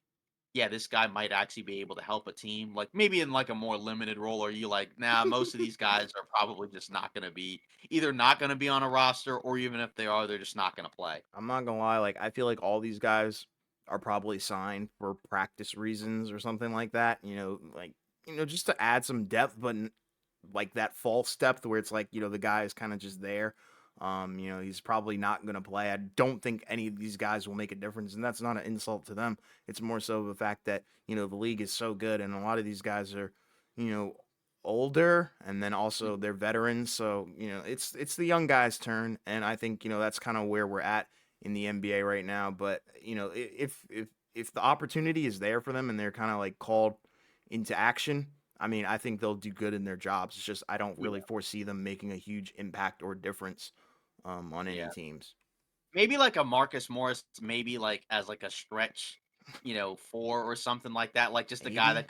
yeah, this guy might actually be able to help a team, like maybe in like a more limited role? Or are you like, nah, most of these guys are probably just not going to be either not going to be on a roster, or even if they are, they're just not going to play. I'm not gonna lie, like I feel like all these guys are probably signed for practice reasons or something like that. Just to add some depth, but like that false depth where it's like the guy is kind of just there. He's probably not gonna play. I don't think any of these guys will make a difference, and that's not an insult to them. It's more so the fact that the league is so good, and a lot of these guys are you know older, and then also they're veterans. So it's the young guys' turn, and I think that's kind of where we're at in the NBA right now. But if the opportunity is there for them and they're kind of like called into action, I mean, I think they'll do good in their jobs. It's just I don't really Yeah, foresee them making a huge impact or difference on any yeah. teams. Maybe like a Marcus Morris, maybe like as like a stretch, 4 or something like that. Like just a guy Maybe.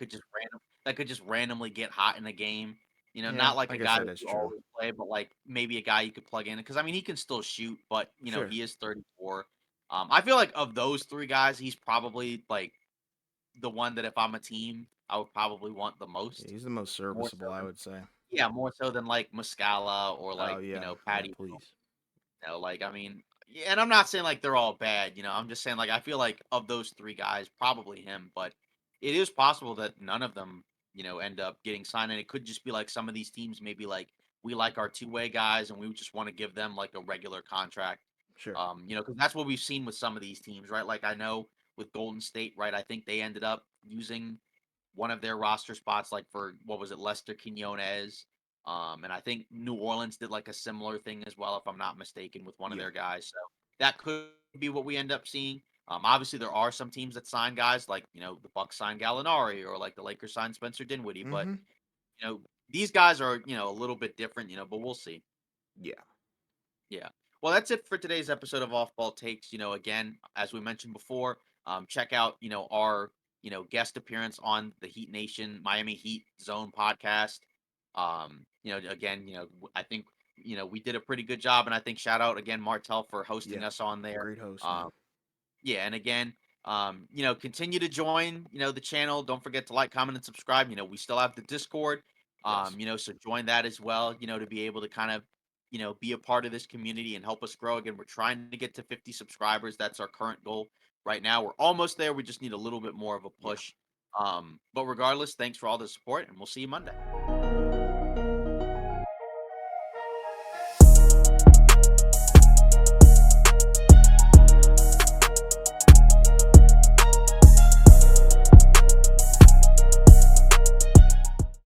that could just randomly get hot in a game. Yeah, Not like I a guess guy that that is you true. always play, but like maybe a guy you could plug in. Because I mean, he can still shoot, but Sure. he is 34. I feel like of those three guys, he's probably like the one that if I'm a team, I would probably want the Yeah, most, he's the most more so serviceable, I than would say. yeah, more so than like Muscala or Oh like yeah, yeah, Patty. please. Like, I mean, yeah, and I'm not saying like they're all bad, I'm just saying like I feel like of those three guys, probably him, but it is possible that none of them, end up getting signed. And it could just be like some of these teams maybe like we like our two-way guys and we just want to give them like a regular contract. Sure. Because that's what we've seen with some of these teams, right? Like I know with Golden State, right? I think they ended up using one of their roster spots, like for what was it, Lester Quinones. And I think New Orleans did like a similar thing as well, if I'm not mistaken, with one of Yeah. their guys. So that could be what we end up seeing. Obviously, there are some teams that sign guys, like the Bucks signed Gallinari, or like the Lakers signed Spencer Dinwiddie. But Mm-hmm. these guys are a little bit different, but we'll see. Yeah. Yeah. Well, that's it for today's episode of Off Ball Takes. Again, as we mentioned before, check out, our, guest appearance on the Heat Nation Miami Heat Zone podcast. Again, I think, we did a pretty good job. And I think shout out again, Martel, for hosting Yeah. us on there. Great host, Um, man. yeah. And again, continue to join, the channel. Don't forget to like, comment, and subscribe. We still have the Discord. Yes. So join that as well, to be able to kind of, be a part of this community and help us grow. Again, we're trying to get to 50 subscribers. That's our current goal right now. We're almost there. We just need a little bit more of a Yeah. push. But regardless, thanks for all the support, and we'll see you Monday.